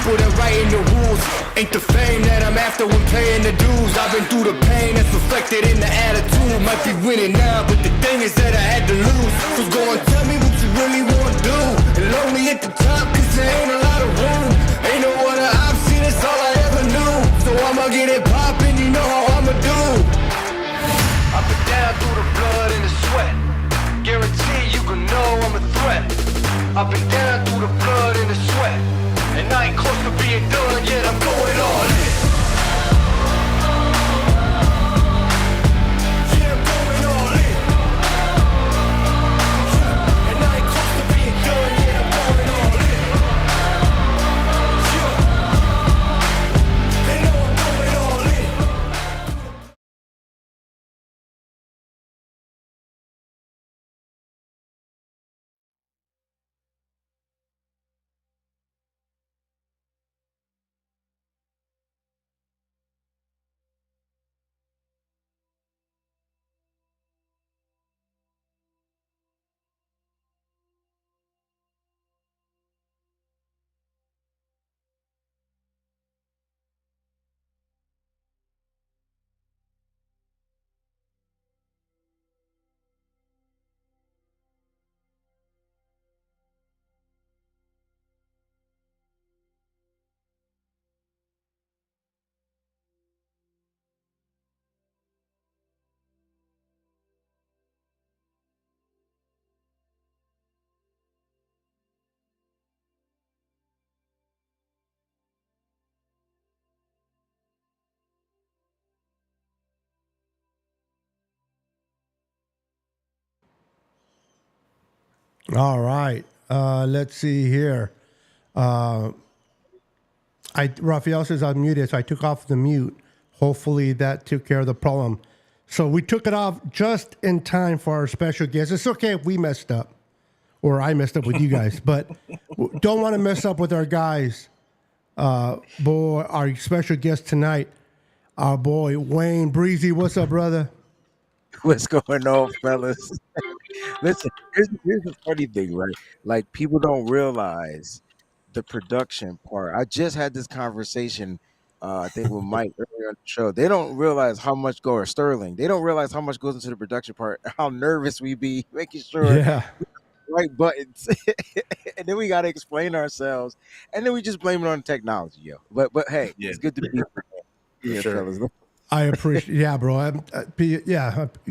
people that writing the rules. Ain't the fame that I'm after when paying the dues. I've been through the pain that's reflected in the attitude. Might be winning now, but the thing is that I had to lose. So go and tell me what you really want to do. And lonely at the top, cause there ain't a lot of room. Ain't no other option, it's all I ever knew. So I'ma get it poppin', you know how I'ma do. I've been down through the blood and the sweat. Guarantee you can know I'm a threat. I've been down through the blood and the sweat. And I ain't close to being done yet, I'm going all in. Yeah, I'm going all in. And I ain't close to being done yet, I'm going all in. Yeah. They know I'm going all in. All right. Let's see here. Raphael says I'm muted, so I took off the mute. Hopefully that took care of the problem. So we took it off just in time for our special guest. It's okay if we messed up, or I messed up with you guys, but don't want to mess up with our guys. Boy, our special guest tonight, our boy Wayne Breezie. What's up, brother? What's going on, fellas? Listen, here's the funny thing, right? Like, people don't realize the production part. I just had this conversation, I think with Mike earlier on the show. They don't realize how much or Sterling. They don't realize how much goes into the production part. How nervous we be making sure Yeah. right buttons, and then we got to explain ourselves, and then we just blame it on technology, yo. But hey, Yeah. it's good to be here, Sure. fellas. I appreciate, yeah, bro. You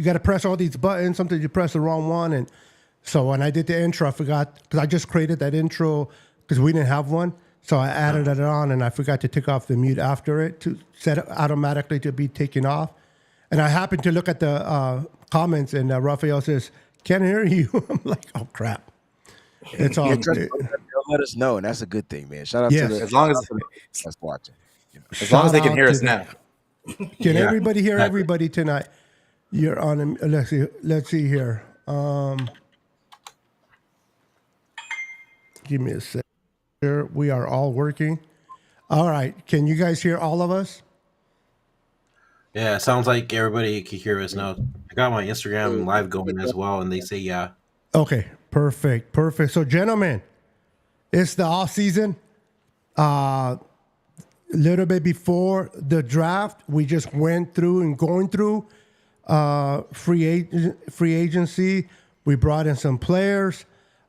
got to press all these buttons. Sometimes you press the wrong one, and so when I did the intro, I forgot because I just created that intro because we didn't have one, so I added it on, and I forgot to take off the mute after it to set it automatically to be taken off. And I happened to look at the comments, and Raphael says, "Can't hear you." I'm like, "Oh crap!" It's all. Yeah, they'll let us know, and that's a good thing, man. Shout out Yes. to the As long as that's watching. as long as they Shout can out hear to us them. now. Can Yeah, everybody hear exactly. everybody tonight? You're on. Let's see. Let's see here. Give me a sec. Here we are all working. All right. Can you guys hear all of us? Yeah, it sounds like everybody can hear us now. I got my Instagram live going as well, and they say yeah. Okay. Perfect. Perfect. So, gentlemen, it's the off season. A little bit before the draft, we just went through and going through free agency. We brought in some players.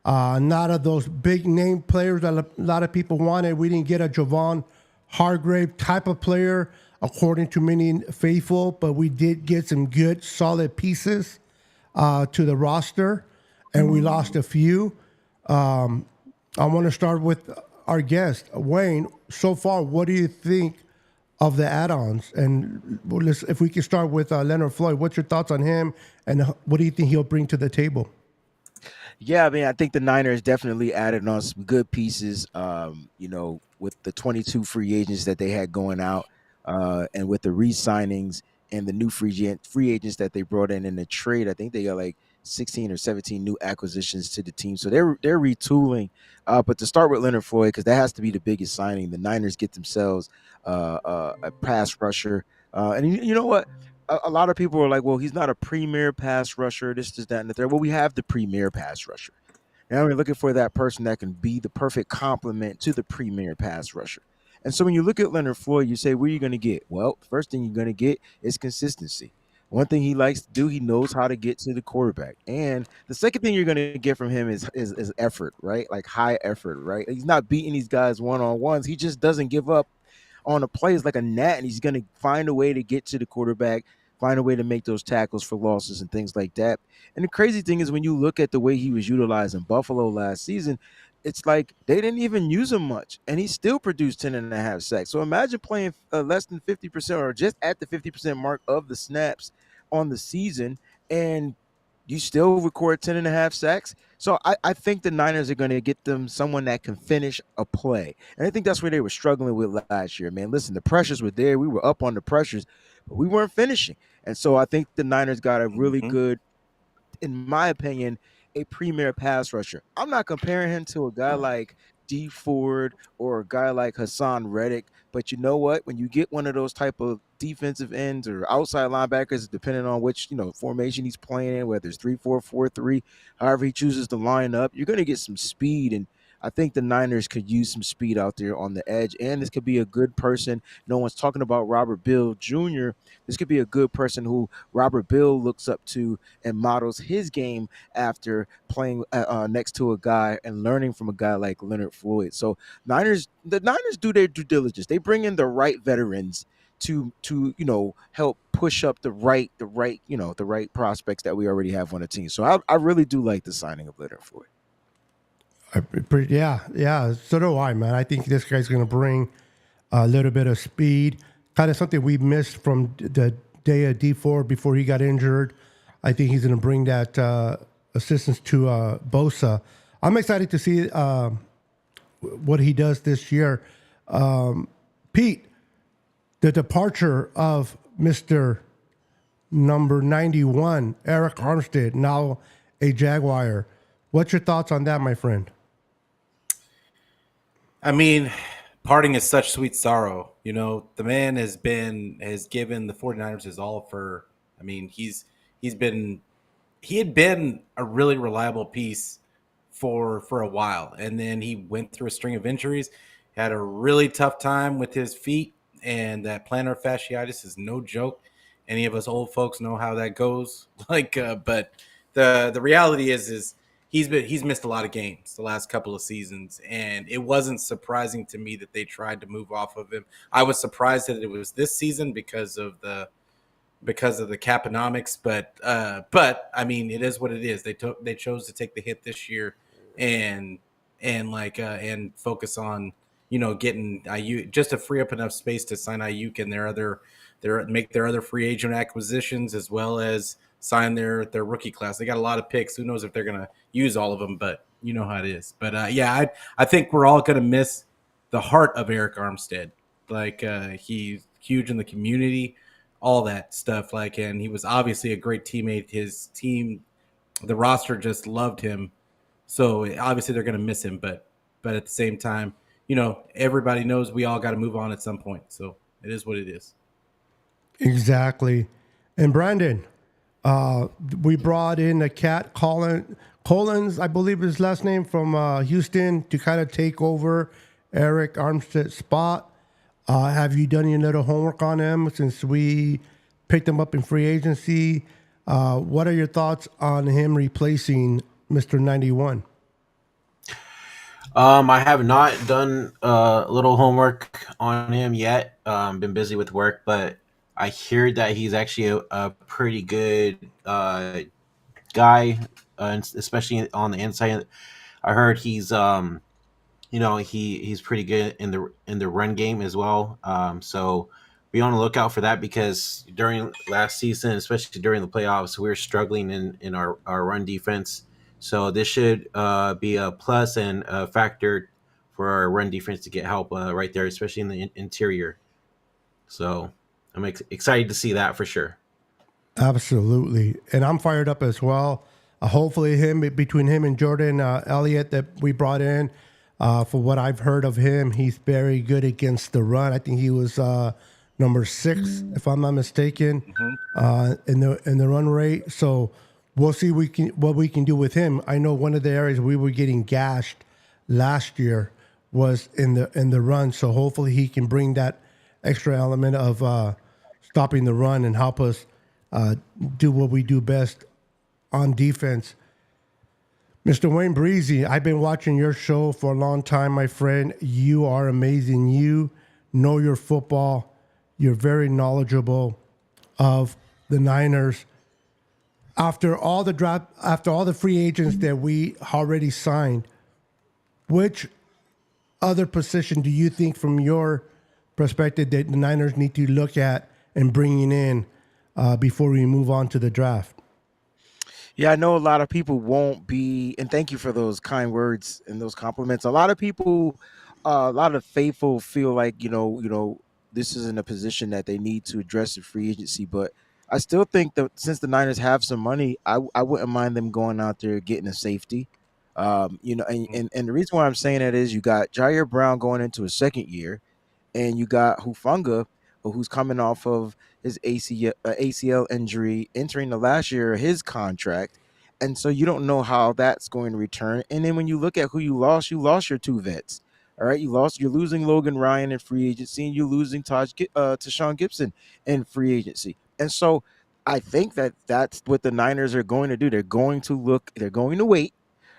Not of those big name players that a lot of people wanted. We didn't get a Javon Hargrave type of player, according to many faithful, but we did get some good, solid pieces to the roster, and we lost a few. I want to start with our guest, Wayne. So far, what do you think of the add-ons? And if we can start with Leonard Floyd, what's your thoughts on him, and what do you think he'll bring to the table? Yeah, I mean, I think the Niners definitely added on some good pieces. With the 22 free agents that they had going out, and with the re-signings and the new free agents that they brought in the trade, I think they got like 16 or 17 new acquisitions to the team. So they're retooling. But to start with Leonard Floyd, because that has to be the biggest signing, the Niners get themselves a pass rusher. And you know what? A lot of people are like, well, he's not a premier pass rusher, this, that, and the third. Well, we have the premier pass rusher. Now we're looking for that person that can be the perfect complement to the premier pass rusher. And so when you look at Leonard Floyd, you say, what are you going to get? Well, first thing you're going to get is consistency. One thing he likes to do, he knows how to get to the quarterback. And the second thing you're going to get from him is effort, right? Like high effort, right? He's not beating these guys one-on-ones. He just doesn't give up on a play. Is like a gnat, and he's going to find a way to get to the quarterback, find a way to make those tackles for losses and things like that. And the crazy thing is when you look at the way he was utilized in Buffalo last season, it's like they didn't even use him much, and he still produced 10.5 sacks. So imagine playing less than 50% or just at the 50% mark of the snaps on the season, and you still record 10.5 sacks. So I think the Niners are going to get them someone that can finish a play. And I think that's where they were struggling with last year, man. Listen, the pressures were there. We were up on the pressures, but we weren't finishing. And so I think the Niners got a really good, in my opinion, a premier pass rusher. I'm not comparing him to a guy like D Ford or a guy like Hassan Reddick, but you know what? When you get one of those type of defensive ends or outside linebackers, depending on which formation he's playing in, whether it's 3-4-4-3, however he chooses to line up, you're going to get some speed. And I think the Niners could use some speed out there on the edge, and this could be a good person. No one's talking about Robert Bill Jr. This could be a good person who Robert Bill looks up to and models his game after playing next to a guy and learning from a guy like Leonard Floyd. So the Niners do their due diligence. They bring in the right veterans to help push up the right prospects that we already have on the team. So I really do like the signing of Leonard Floyd. Yeah. So do I, man. I think this guy's going to bring a little bit of speed, kind of something we missed from the day of D4 before he got injured. I think he's going to bring that assistance to Bosa. I'm excited to see what he does this year. Pete, the departure of Mr. number 91, Eric Armstead, now a Jaguar. What's your thoughts on that, my friend? I mean, parting is such sweet sorrow. You know, the man has given the 49ers his all for, I mean, he had been a really reliable piece for a while. And then he went through a string of injuries, had a really tough time with his feet, and that plantar fasciitis is no joke. Any of us old folks know how that goes. But the reality is he's missed a lot of games the last couple of seasons, and it wasn't surprising to me that they tried to move off of him. I was surprised that it was this season because of the caponomics, but I mean, it is what it is. They chose to take the hit this year and focus on getting Ayuk, just to free up enough space to sign Ayuk and make their other free agent acquisitions, as well as sign their rookie class. They got a lot of picks. Who knows if they're going to use all of them, but you know how it is. But I think we're all going to miss the heart of Eric Armstead. He's huge in the community, all that stuff. And he was obviously a great teammate. His team, the roster just loved him. So obviously they're going to miss him, but at the same time, everybody knows we all got to move on at some point. So it is what it is. Exactly. And Brandon, we brought in a cat, Collins, I believe his last name, from Houston, to kind of take over Eric Armstead's spot. Have you done any little homework on him since we picked him up in free agency? What are your thoughts on him replacing Mr. 91? I have not done a little homework on him yet. Been busy with work, but I hear that he's actually a pretty good guy, especially on the inside. I heard he's he's pretty good in the run game as well. So be on the lookout for that, because during last season, especially during the playoffs, we were struggling in our run defense. So this should be a plus and a factor for our run defense to get help right there, especially in the interior. So I'm excited to see that for sure. Absolutely. And I'm fired up as well. Hopefully between him and Jordan Elliott that we brought in, for what I've heard of him, he's very good against the run. I think he was number 6, if I'm not mistaken, in the run rate. So we'll see what we can do with him. I know one of the areas we were getting gashed last year was in the run. So hopefully he can bring that extra element of stopping the run and help us uh, do what we do best on defense. Mr. Wayne Breezy, I've been watching your show for a long time, my friend. You are amazing. You know your football. You're very knowledgeable of the Niners. After all the draft, after all the free agents that we already signed, which other position do you think, from your perspective, that the Niners need to look at and bringing in before we move on to the draft? Yeah, I know a lot of people won't be, and thank you for those kind words and those compliments. A lot of people, a lot of faithful feel like this isn't a position that they need to address in free agency. But I still think that since the Niners have some money, I wouldn't mind them going out there getting a safety. And the reason why I'm saying that is you got Jair Brown going into his second year, and you got Hufunga, who's coming off of his ACL injury, entering the last year of his contract, and so you don't know how that's going to return. And then when you look at who you lost your two vets. All right, you're losing Logan Ryan in free agency, and you're losing Tashawn Gibson in free agency, and so I think that that's what the Niners are going to do. They're going to wait,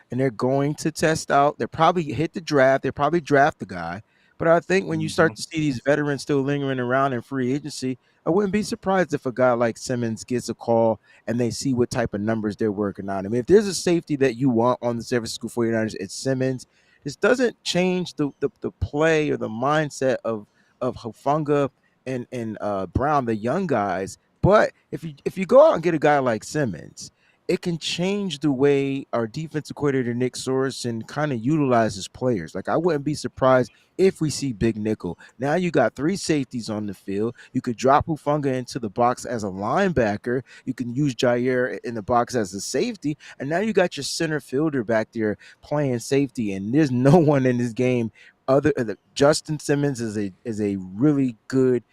and they're going to test out. They'll probably hit the draft. They'll probably draft the guy. But I think when you start to see these veterans still lingering around in free agency, I wouldn't be surprised if a guy like Simmons gets a call and they see what type of numbers they're working on. I mean, if there's a safety that you want on the San Francisco 49ers, it's Simmons. This doesn't change the play or the mindset of Hufanga and Brown, the young guys. But if you go out and get a guy like Simmons, it can change the way our defensive coordinator Nick Sorensen kind of utilizes players. Like, I wouldn't be surprised if we see big nickel. Now you got three safeties on the field. You could drop Hufanga into the box as a linebacker. You can use Jair in the box as a safety, and now you got your center fielder back there playing safety. And there's no one in this game other. Justin Simmons is a really good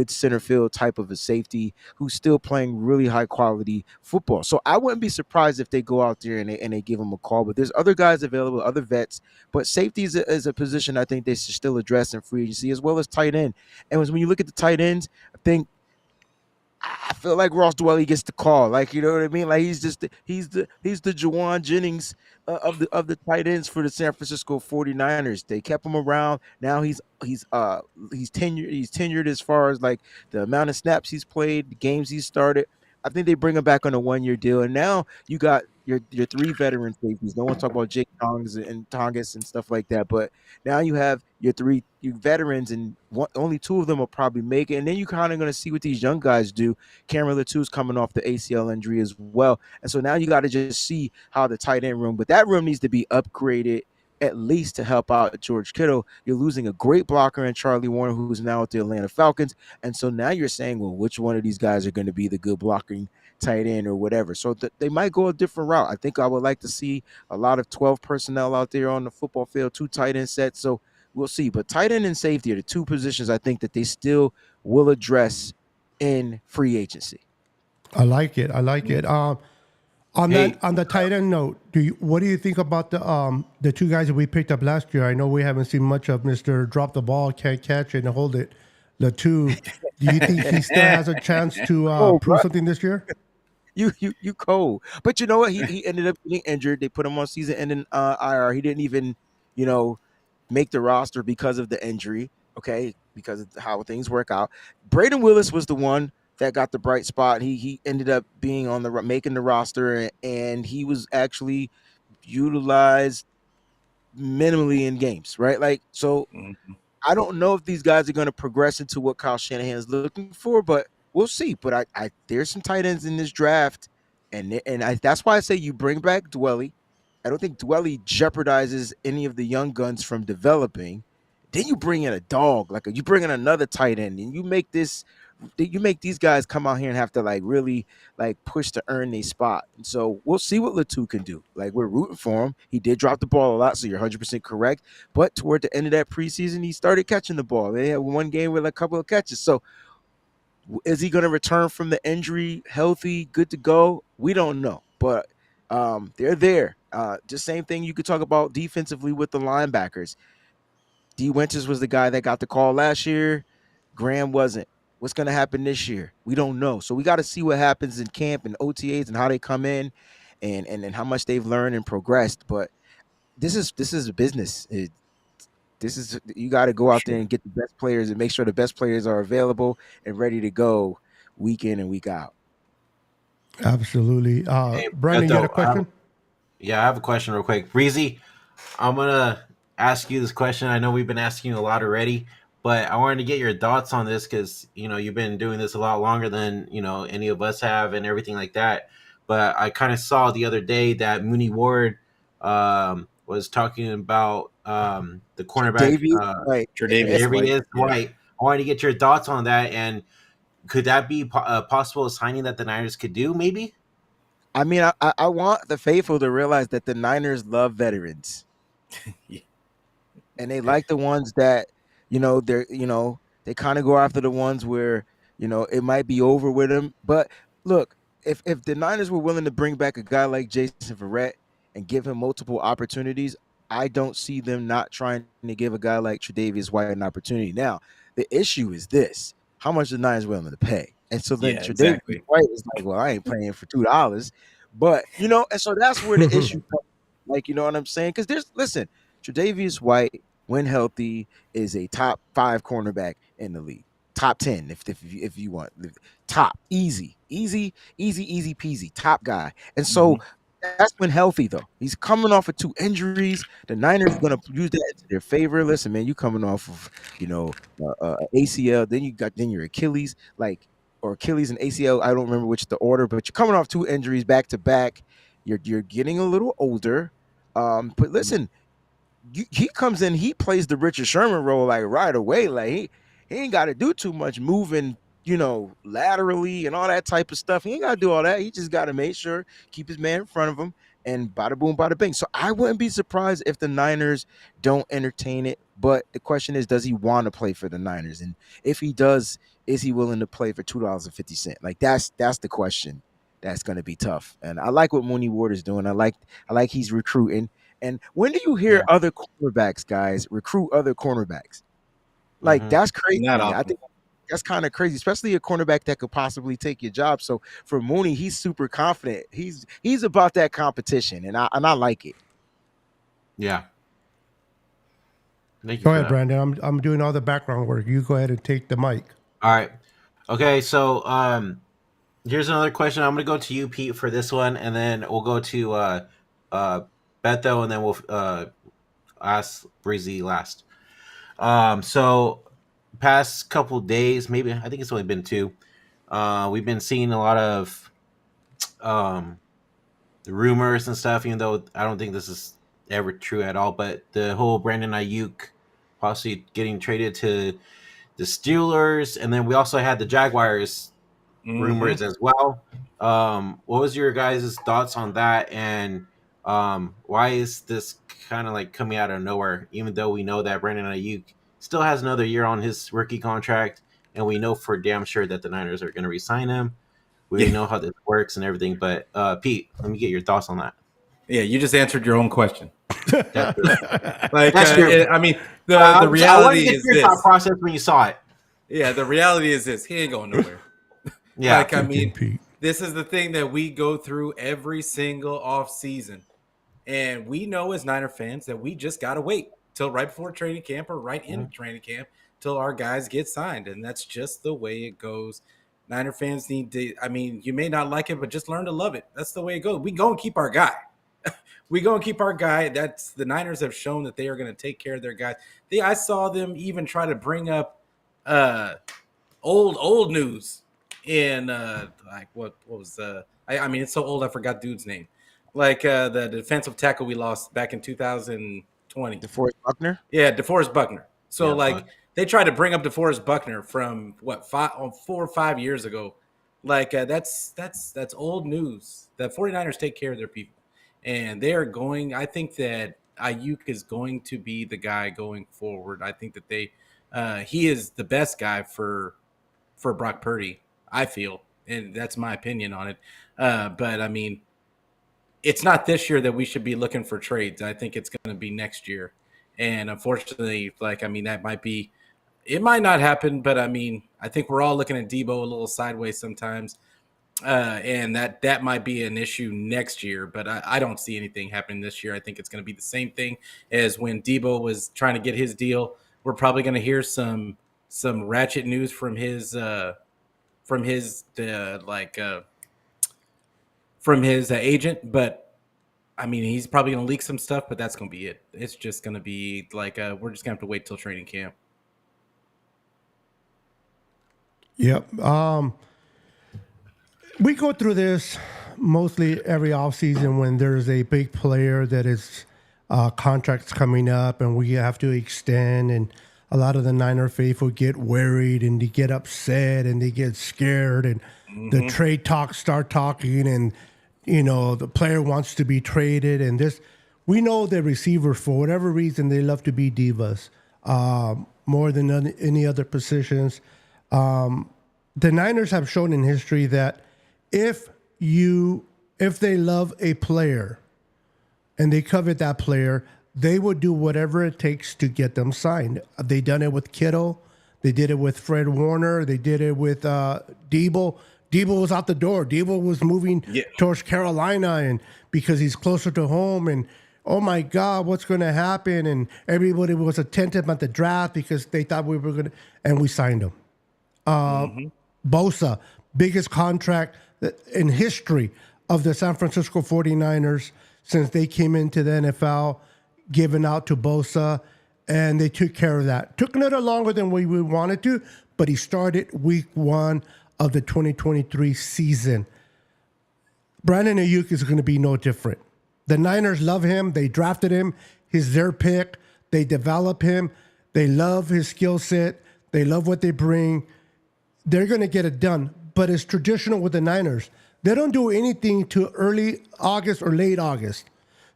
center field type of a safety who's still playing really high quality football. So I wouldn't be surprised if they go out there and they give him a call. But there's other guys available, other vets. But safety is a position I think they should still address in free agency, as well as tight end. And when you look at the tight ends, I feel like Ross Dwelly gets the call. Like, you know what I mean? Like, he's the Juwan Jennings of the tight ends for the San Francisco 49ers. They kept him around. Now he's tenured as far as like the amount of snaps he's played, the games he's started. I think they bring him back on a 1 year deal. And now you got your three veteran safeties. No one's talking about Jake Tongas and stuff like that. But now you have your veterans, and only two of them will probably make it. And then you kind of going to see what these young guys do. Cameron Latu's coming off the ACL injury as well. And so now you got to just see how the tight end room, but that room needs to be upgraded at least to help out George Kittle. You're losing a great blocker in Charlie Warner, who's now with the Atlanta Falcons. And so now you're saying, well, which one of these guys are going to be the good blocking tight end or whatever? So they might go a different route. I think I would like to see a lot of 12 personnel out there on the football field, two tight end sets. So we'll see. But tight end and safety are the two positions I think that they still will address in free agency. I like it. I like it. On the tight end note, what do you think about the two guys that we picked up last year? I know we haven't seen much of Mr. Drop the Ball, can't catch it and hold it. The two, do you think he still has a chance to prove something this year? You cold. But you know what? He ended up getting injured. They put him on season-ending IR. He didn't even, make the roster because of the injury. Okay, because of how things work out. Braden Willis was the one that got the bright spot. He ended up being making the roster, and he was actually utilized minimally in games. Right, like so. I don't know if these guys are going to progress into what Kyle Shanahan is looking for, but we'll see. But I there's some tight ends in this draft, and that's why I say you bring back Dwelly. I don't think Dwelly jeopardizes any of the young guns from developing. Then you bring in a dog, you bring in another tight end, and you make these guys come out here and have to really push to earn their spot. And so we'll see what Latu can do. Like, we're rooting for him. He did drop the ball a lot, so you're 100% correct. But toward the end of that preseason, he started catching the ball. They had one game with a couple of catches. So is he going to return from the injury healthy, good to go? We don't know. But they're there. Just same thing you could talk about defensively with the linebackers. D. Winters was the guy that got the call last year. Graham wasn't. What's going to happen this year? We don't know. So we got to see what happens in camp and OTAs and how they come in, and how much they've learned and progressed. But this is a business. This is, you got to go out there and get the best players and make sure the best players are available and ready to go week in and week out. Absolutely. Hey, Brandon, you had a Beto, question? I have a question real quick. Breezy, I'm gonna ask you this question. I know we've been asking you a lot already, but I wanted to get your thoughts on this because you've been doing this a lot longer than any of us have and everything like that. But I kind of saw the other day that Mooney Ward was talking about the cornerback Davey, right? Tre'Davious White. Tre'Davious White. I wanted to get your thoughts on that, and could that be a possible signing that the Niners could do? Maybe. I mean, I want the faithful to realize that the Niners love veterans. Yeah. And they like the ones that, they kind of go after the ones where, it might be over with them. But look, if the Niners were willing to bring back a guy like Jason Verrett and give him multiple opportunities, I don't see them not trying to give a guy like Tre'Davious White an opportunity. Now, the issue is this: how much the Niners willing to pay? And so then Yeah, Tre'Davious exactly. White is like, well, I ain't playing for $2, but and so that's where the issue comes. Like, you know what I'm saying? Because listen, Tre'Davious White, when healthy, is a top 5 cornerback in the league. Top 10, if you want. Top, easy peasy, top guy. And so that's when healthy, though. He's coming off of 2 injuries. The Niners are going to use that to their favor. Listen, man, you coming off of, ACL, then your Achilles, or Achilles and ACL. I don't remember which the order, but you're coming off 2 injuries back to back. You're getting a little older. But listen, he comes in, he plays the Richard Sherman role like right away. Like he ain't got to do too much moving, laterally and all that type of stuff. He ain't got to do all that. He just got to make sure, keep his man in front of him, and bada boom, bada bing. So I wouldn't be surprised if the Niners don't entertain it. But the question is, does he want to play for the Niners? And if he does, is he willing to play for $2.50? Like that's the question. That's going to be tough. And I like what Mooney Ward is doing. I like he's recruiting. And when do you hear other cornerbacks, guys, recruit other cornerbacks? Like, that's crazy. Not I often. think that's kind of crazy, especially a cornerback that could possibly take your job. So for Mooney, he's super confident. He's about that competition, and I like it. Yeah. Thank you Go for ahead, that. Brandon. I'm doing all the background work. You go ahead and take the mic. All right. Okay, so here's another question. I'm gonna go to you, Pete, for this one, and then we'll go to Beto, and then we'll ask Breezy last. So past couple days, maybe I think it's only been 2. We've been seeing a lot of rumors and stuff, even though I don't think this is ever true at all. But the whole Brandon Ayuk possibly getting traded to the Steelers, and then we also had the Jaguars rumors as well. What was your guys' thoughts on that, and why is this kind of like coming out of nowhere, even though we know that Brandon Ayuk still has another year on his rookie contract, and we know for damn sure that the Niners are going to re-sign him. We know how this works and everything, but Pete, let me get your thoughts on that. Yeah, you just answered your own question. That's I mean, the reality is your this. thought process when you saw it. Yeah, the reality is this. He ain't going nowhere. Yeah, I mean, Pete. this is the thing that we go through every single off season. And we know as Niner fans that we just got to wait till right before training camp or right in training camp till our guys get signed. And that's just the way it goes. Niner fans need to, I mean, you may not like it, but just learn to love it. That's the way it goes. We go and keep our guy. We go and keep our guy. That's the Niners have shown that they are going to take care of their guys. I saw them even try to bring up old news in like what was I mean, it's so old I forgot dude's name. Like the defensive tackle we lost back in 2020. DeForest Buckner? Yeah, DeForest Buckner. So Yeah, like they tried to bring up DeForest Buckner from 4 or 5 years ago. Like that's old news. The 49ers take care of their people. And they are going, I think that Ayuk is going to be the guy going forward. I think that he is the best guy for Brock Purdy, I feel. And that's my opinion on it. But I mean, it's not this year that we should be looking for trades. I think it's going to be next year. And unfortunately, like, I mean, that might be, it might not happen, but I mean, I think we're all looking at Debo a little sideways sometimes. And that might be an issue next year, but I don't see anything happening this year. I think it's going to be the same thing as when Debo was trying to get his deal. We're probably going to hear some ratchet news from his agent, but I mean, he's probably going to leak some stuff, but that's going to be it. It's just going to be like we're just going to have to wait till training camp. Yep. We go through this mostly every offseason when there's a big player that is contracts coming up and we have to extend, and a lot of the Niner faithful get worried and they get upset and they get scared, and the trade talks start talking, and the player wants to be traded, and this. We know the receivers, for whatever reason, they love to be divas more than any other positions. The Niners have shown in history that if they love a player and they covet that player, they will do whatever it takes to get them signed. They done it with Kittle. They did it with Fred Warner. They did it with Debo. Debo was out the door. Debo was moving towards Carolina, and because he's closer to home, and oh my God, what's going to happen? And everybody was attentive at the draft because they thought we were going to, and we signed him. Bosa, biggest contract in history of the San Francisco 49ers since they came into the NFL, given out to Bosa, and they took care of that. Took a little longer than we wanted to, but he started week 1 of the 2023 season. Brandon Ayuk is going to be no different. The Niners love him. They drafted him. He's their pick. They develop him. They love his skill set. They love what they bring. They're going to get it done. But it's traditional with the Niners. They don't do anything till early August or late August.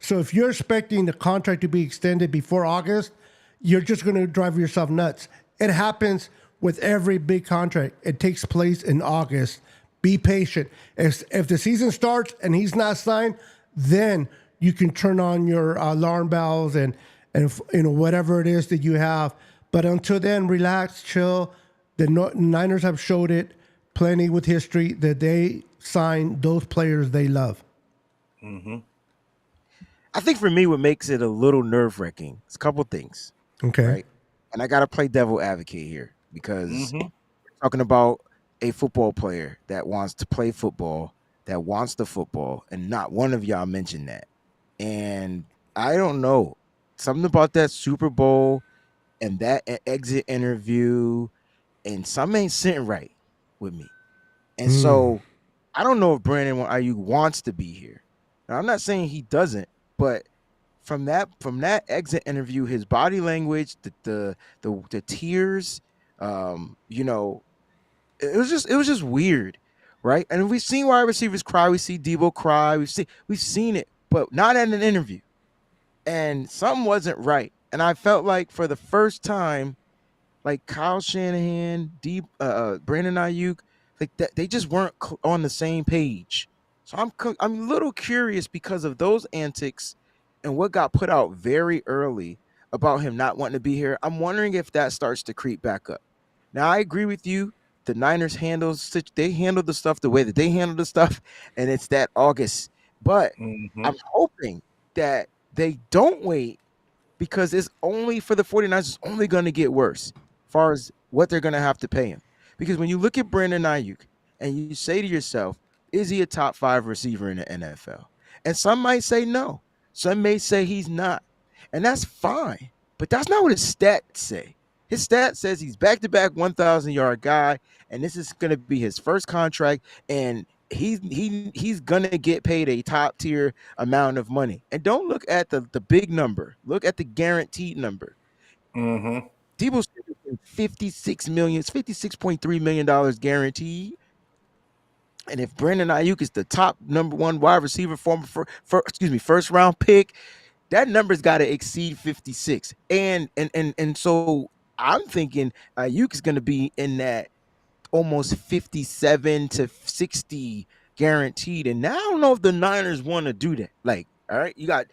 So if you're expecting the contract to be extended before August, you're just going to drive yourself nuts. It happens with every big contract. It takes place in August. Be patient. If the season starts and he's not signed, then you can turn on your alarm bells and whatever it is that you have. But until then, relax, chill. The Niners have showed it plenty with history that they sign those players they love. I think for me, what makes it a little nerve-wracking is a couple things. Okay. Right? And I got to play devil advocate here because we're talking about a football player that wants to play football, that wants the football, and not one of y'all mentioned that. And I don't know. Something about that Super Bowl and that exit interview, and something ain't sitting right with me. And so I don't know if Brandon Ayuk wants to be here. Now, I'm not saying he doesn't, but from that exit interview, his body language, the tears, it was just weird, right? And we've seen wide receivers cry, we see Debo cry, we've seen it, but not in an interview. And something wasn't right. And I felt like for the first time, like Kyle Shanahan, Brandon Ayuk, like that, they just weren't on the same page. So I'm a little curious because of those antics and what got put out very early about him not wanting to be here. I'm wondering if that starts to creep back up. Now, I agree with you. The Niners handled the stuff the way that they handled the stuff, and it's that August. But I'm hoping that they don't wait because it's only for the 49ers, it's only going to get worse as far as what they're going to have to pay him. Because when you look at Brandon Ayuk and you say to yourself, is he a top 5 receiver in the NFL? And some might say no. Some may say he's not. And that's fine. But that's not what his stats say. His stats says he's back-to-back 1,000-yard guy, and this is going to be his first contract, and he's going to get paid a top-tier amount of money. And don't look at the big number. Look at the guaranteed number. Debo's $56.3 million guaranteed. And if Brandon Ayuk is the top number 1 wide receiver first round pick, that number's got to exceed 56. And so I'm thinking Ayuk is going to be in that almost 57 to 60 guaranteed. And now I don't know if the Niners want to do that. Like, all right, you got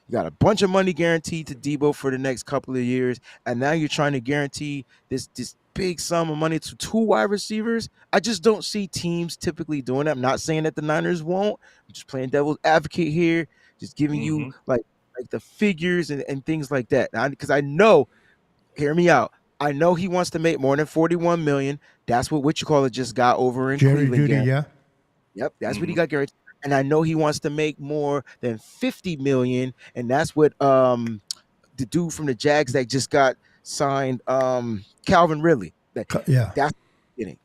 You got a bunch of money guaranteed to Debo for the next couple of years, and now you're trying to guarantee this big sum of money to two wide receivers. I just don't see teams typically doing that. I'm not saying that the Niners won't. I'm just playing devil's advocate here, just giving you Mm-hmm. like the figures and things like that. Because I know, hear me out. I know he wants to make more than 41 million. That's what you call it just got over in Jerry Cleveland. Judy, yeah. Yep, that's what he Mm-hmm. got guaranteed. And I know he wants to make more than 50 million. And that's what the dude from the Jags that just got signed, Calvin Ridley. Yeah. That's getting.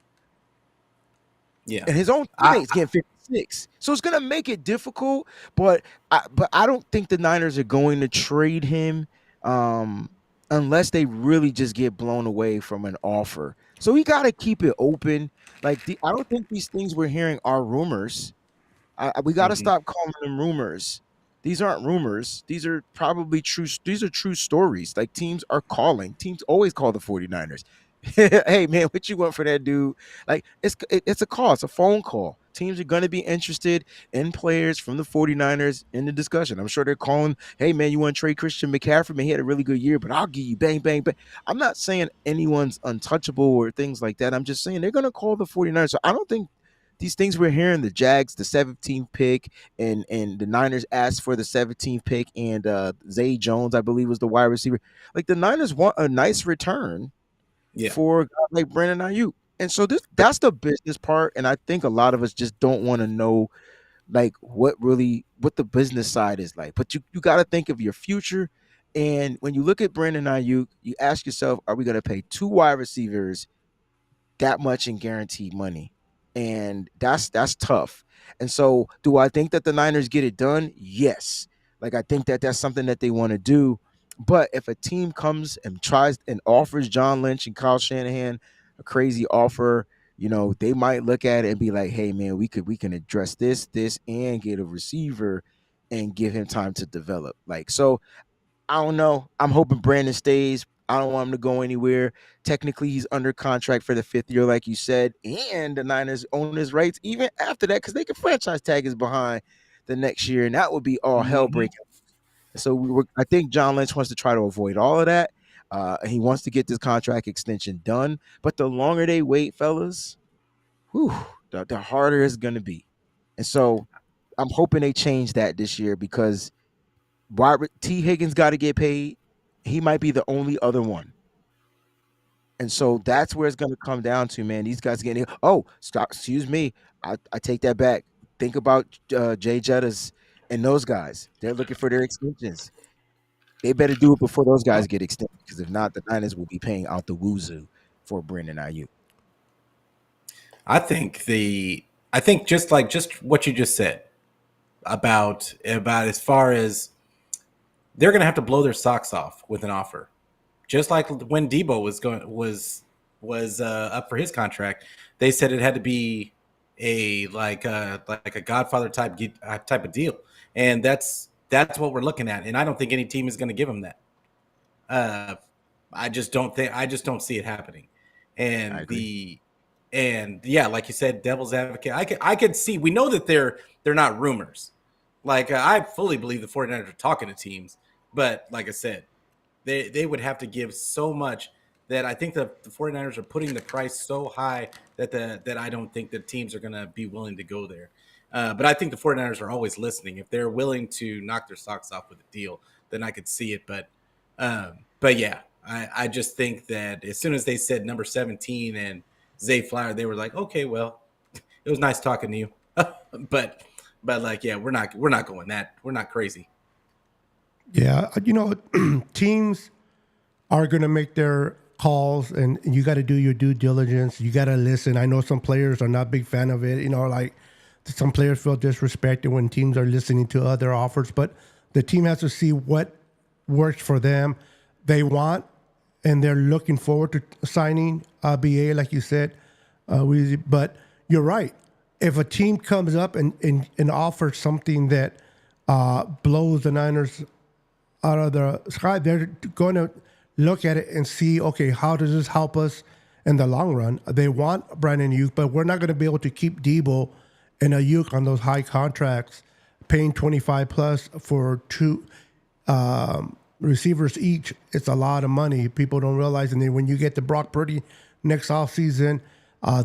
Yeah. And his own teammates getting 56. So it's gonna make it difficult, but I don't think the Niners are going to trade him unless they really just get blown away from an offer. So we gotta keep it open. Like I don't think these things we're hearing are rumors. We got to Mm-hmm. stop calling them rumors. These aren't rumors. These are probably true. These are true stories. Like teams are calling. Teams always call the 49ers. Hey man, what you want for that dude? Like it's a call. It's a phone call. Teams are going to be interested in players from the 49ers in the discussion. I'm sure they're calling, hey man, you want to trade Christian McCaffrey? Man, he had a really good year, but I'll give you bang, bang, bang. I'm not saying anyone's untouchable or things like that. I'm just saying they're going to call the 49ers. So I don't think these things we're hearing, the Jags, the 17th pick, and the Niners asked for the 17th pick, and Zay Jones, I believe, was the wide receiver. Like the Niners want a nice return Yeah. for a guy like Brandon Ayuk. And so that's the business part. And I think a lot of us just don't want to know like what the business side is like. But you got to think of your future. And when you look at Brandon Ayuk, you ask yourself, are we going to pay two wide receivers that much in guaranteed money? And that's tough. And so do I think that the Niners get it done? Yes. Like I think that that's something that they want to do. But if a team comes and tries and offers John Lynch and Kyle Shanahan a crazy offer, they might look at it and be like, hey man, we can address this and get a receiver and give him time to develop. Like, so I don't know. I'm hoping Brandon stays. I don't want him to go anywhere. Technically, he's under contract for the 5th year, like you said, and the Niners own his rights even after that because they can franchise tag his behind the next year, and that would be all hell Mm-hmm. breaking. So I think John Lynch wants to try to avoid all of that. He wants to get this contract extension done. But the longer they wait, fellas, the harder it's going to be. And so I'm hoping they change that this year because T. Higgins got to get paid. He might be the only other one. And so that's where it's going to come down to, man. These guys getting – oh, excuse me. I take that back. Think about Jay Jettas and those guys. They're looking for their extensions. They better do it before those guys get extended because if not, the Niners will be paying out the wazoo for Brandon Ayuk. I think just what you just said about as far as they're going to have to blow their socks off with an offer. Just like when Debo was up for his contract, they said it had to be a Godfather type of deal, and that's what we're looking at. And I don't think any team is going to give him that. I just don't see it happening. And like you said, devil's advocate. I could see. We know that they're not rumors. Like I fully believe the 49ers are talking to teams, but like I said, they would have to give so much that I think the 49ers are putting the price so high that I don't think that teams are going to be willing to go there. But I think the 49ers are always listening. If they're willing to knock their socks off with a deal, then I could see it. But yeah, I just think that as soon as they said number 17 and Zay Flower, they were like, okay, well, it was nice talking to you. but like, yeah, we're not going that. We're not crazy. Yeah, teams are going to make their calls, and you got to do your due diligence. You got to listen. I know some players are not big fan of it. Like some players feel disrespected when teams are listening to other offers, but the team has to see what works for them. They want, and they're looking forward to signing BA, like you said, Weezy. But you're right. If a team comes up and offers something that blows the Niners out of the sky, they're going to look at it and see, okay, how does this help us in the long run? They want Brandon Ayuk, but we're not going to be able to keep Debo and Ayuk on those high contracts, paying 25 plus for two. receivers each, it's a lot of money. People don't realize. And then when you get to Brock Purdy next offseason,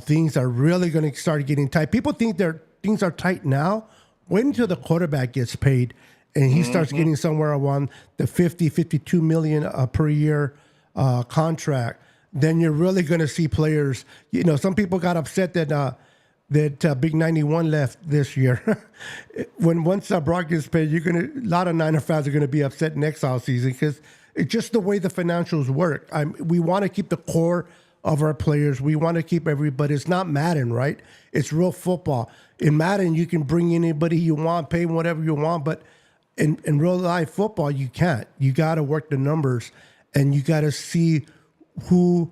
things are really going to start getting tight. People think things are tight now. Wait until the quarterback gets paid and he starts getting somewhere around the 52 million per year contract. Then you're really going to see players. You know, some people got upset that Big 91 left this year. Once Brock gets paid, a lot of Niner fans are going to be upset next offseason because it's just the way the financials work. We want to keep the core of our players. We want to keep everybody. It's not Madden, right? It's real football. In Madden, you can bring anybody you want, pay them whatever you want, but in real life football, you can't. You got to work the numbers, and you got to see who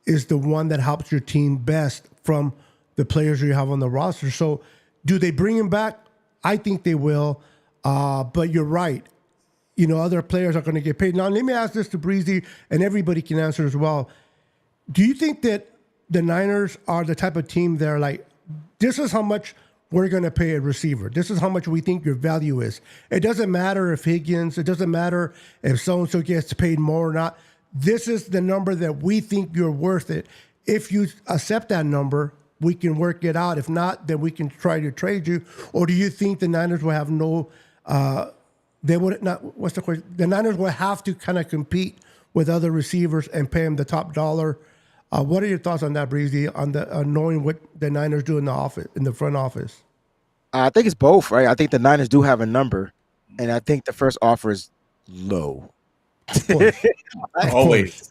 is the one that helps your team best from the players you have on the roster. So do they bring him back? I think they will. But you're right. You know, other players are going to get paid. Now, let me ask this to Breezie, and everybody can answer as well. Do you think that the Niners are the type of team that are like, this is how much we're going to pay a receiver. This is how much we think your value is. It doesn't matter if Higgins, it doesn't matter if so-and-so gets paid more or not. This is the number that we think you're worth it. If you accept that number, we can work it out. If not, then we can try to trade you. Or do you think the Niners will have they would not, what's the question? The Niners will have to kind of compete with other receivers and pay them the top dollar. What are your thoughts on that, Breezy, on the knowing what the Niners do in the office, in the front office? I think it's both, right? I think the Niners do have a number, and I think the first offer is low. Of course.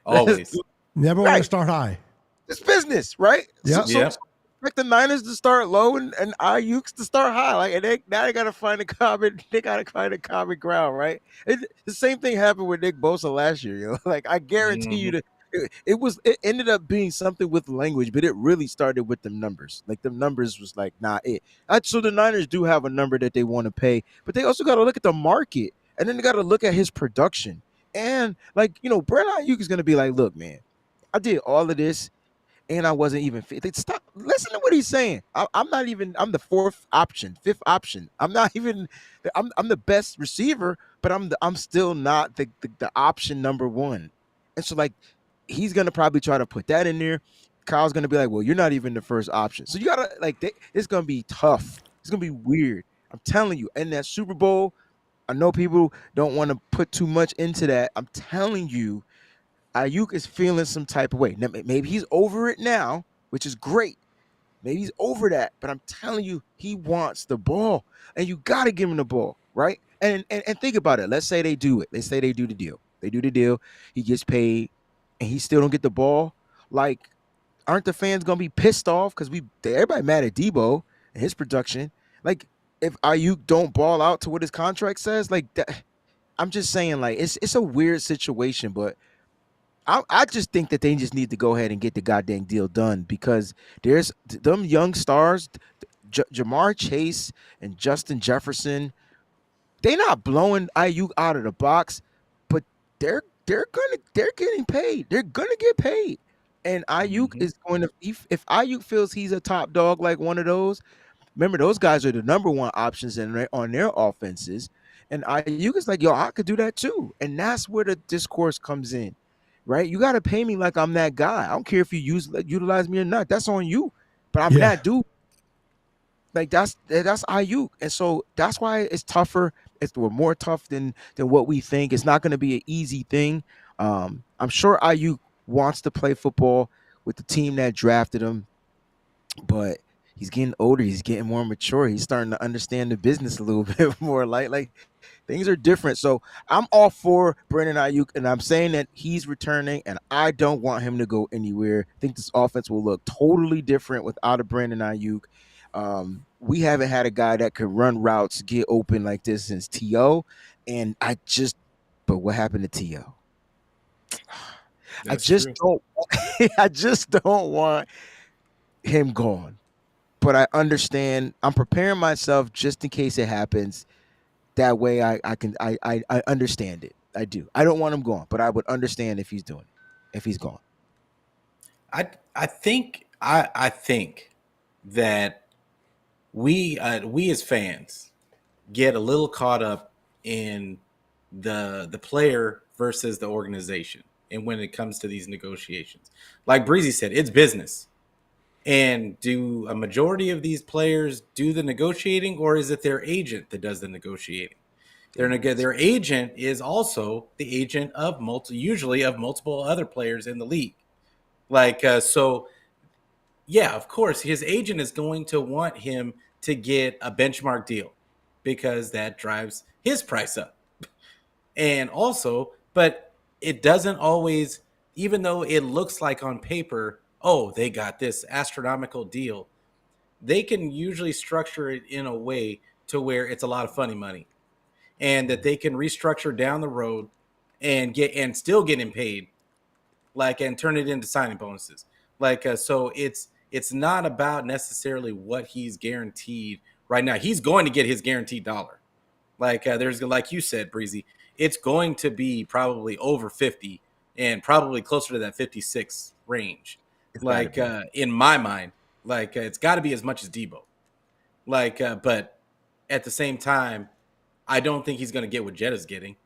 Always. Never want to start high. It's business, right? Yeah. So expect the Niners to start low and Ayuk's to start high. Like, and they gotta find a common. They gotta find a common ground, right? The same thing happened with Nick Bosa last year. You know, like I guarantee you that it ended up being something with language, but it really started with the numbers. Like the numbers was like, nah, so the Niners do have a number that they want to pay, but they also got to look at the market, and then they got to look at his production. And like, you know, Brandon Ayuk is gonna be like, look, man, I did all of this. And I wasn't even fit. Stop. Listen to what he's saying. I'm not even. I'm the fifth option. I'm not even. I'm the best receiver, but I'm still not the option number one. And so like, he's gonna probably try to put that in there. Kyle's gonna be like, well, you're not even the first option. So you gotta like, it's gonna be tough. It's gonna be weird. I'm telling you. And that Super Bowl, I know people don't want to put too much into that. I'm telling you. Ayuk is feeling some type of way. Now, maybe he's over it now, which is great. Maybe he's over that, but I'm telling you, he wants the ball, and you got to give him the ball, right? And think about it. Let's say they do it. Let's say they do the deal. They do the deal. He gets paid, and he still don't get the ball. Like, aren't the fans gonna be pissed off because everybody mad at Debo and his production? Like, if Ayuk don't ball out to what his contract says, like that, I'm just saying, like it's a weird situation, but. I just think that they just need to go ahead and get the goddamn deal done because there's them young stars, Jamar Chase and Justin Jefferson. They're not blowing Ayuk out of the box, but they're getting paid. They're gonna get paid, and Ayuk is going to if Ayuk feels he's a top dog like one of those. Remember, those guys are the number one options on their offenses, and Ayuk is like, yo, I could do that too, and that's where the discourse comes in. Right? You got to pay me like I'm that guy. I don't care if you utilize me or not. That's on you. But I'm that dude. Like that's Ayuk. And so that's why it's tougher. We're more tough than what we think. It's not going to be an easy thing. I'm sure Ayuk wants to play football with the team that drafted him, but he's getting older. He's getting more mature. He's starting to understand the business a little bit more. Like things are different. So I'm all for Brandon Ayuk, and I'm saying that he's returning, and I don't want him to go anywhere. I think this offense will look totally different without a Brandon Ayuk. We haven't had a guy that could run routes, get open like this since T.O., and but what happened to T.O.? I just don't want him gone. But I understand. I'm preparing myself just in case it happens. That way I understand it. I do. I don't want him gone, but I would understand if he's doing it, if he's gone. I think that we as fans get a little caught up in the player versus the organization, and when it comes to these negotiations, like Breezy said, it's business. And do a majority of these players do the negotiating, or is it their agent that does the negotiating? Their agent is also the agent of usually of multiple other players in the league. So yeah, of course, his agent is going to want him to get a benchmark deal because that drives his price up. And also, but it doesn't always, even though it looks like on paper, oh, they got this astronomical deal, they can usually structure it in a way to where it's a lot of funny money and that they can restructure down the road and still get him paid, and turn it into signing bonuses. So it's not about necessarily what he's guaranteed right now. He's going to get his guaranteed dollar. There's, like you said, Breezy, it's going to be probably over 50 and probably closer to that 56 range. In my mind, it's got to be as much as Debo. But at the same time, I don't think he's going to get what Jetta's getting.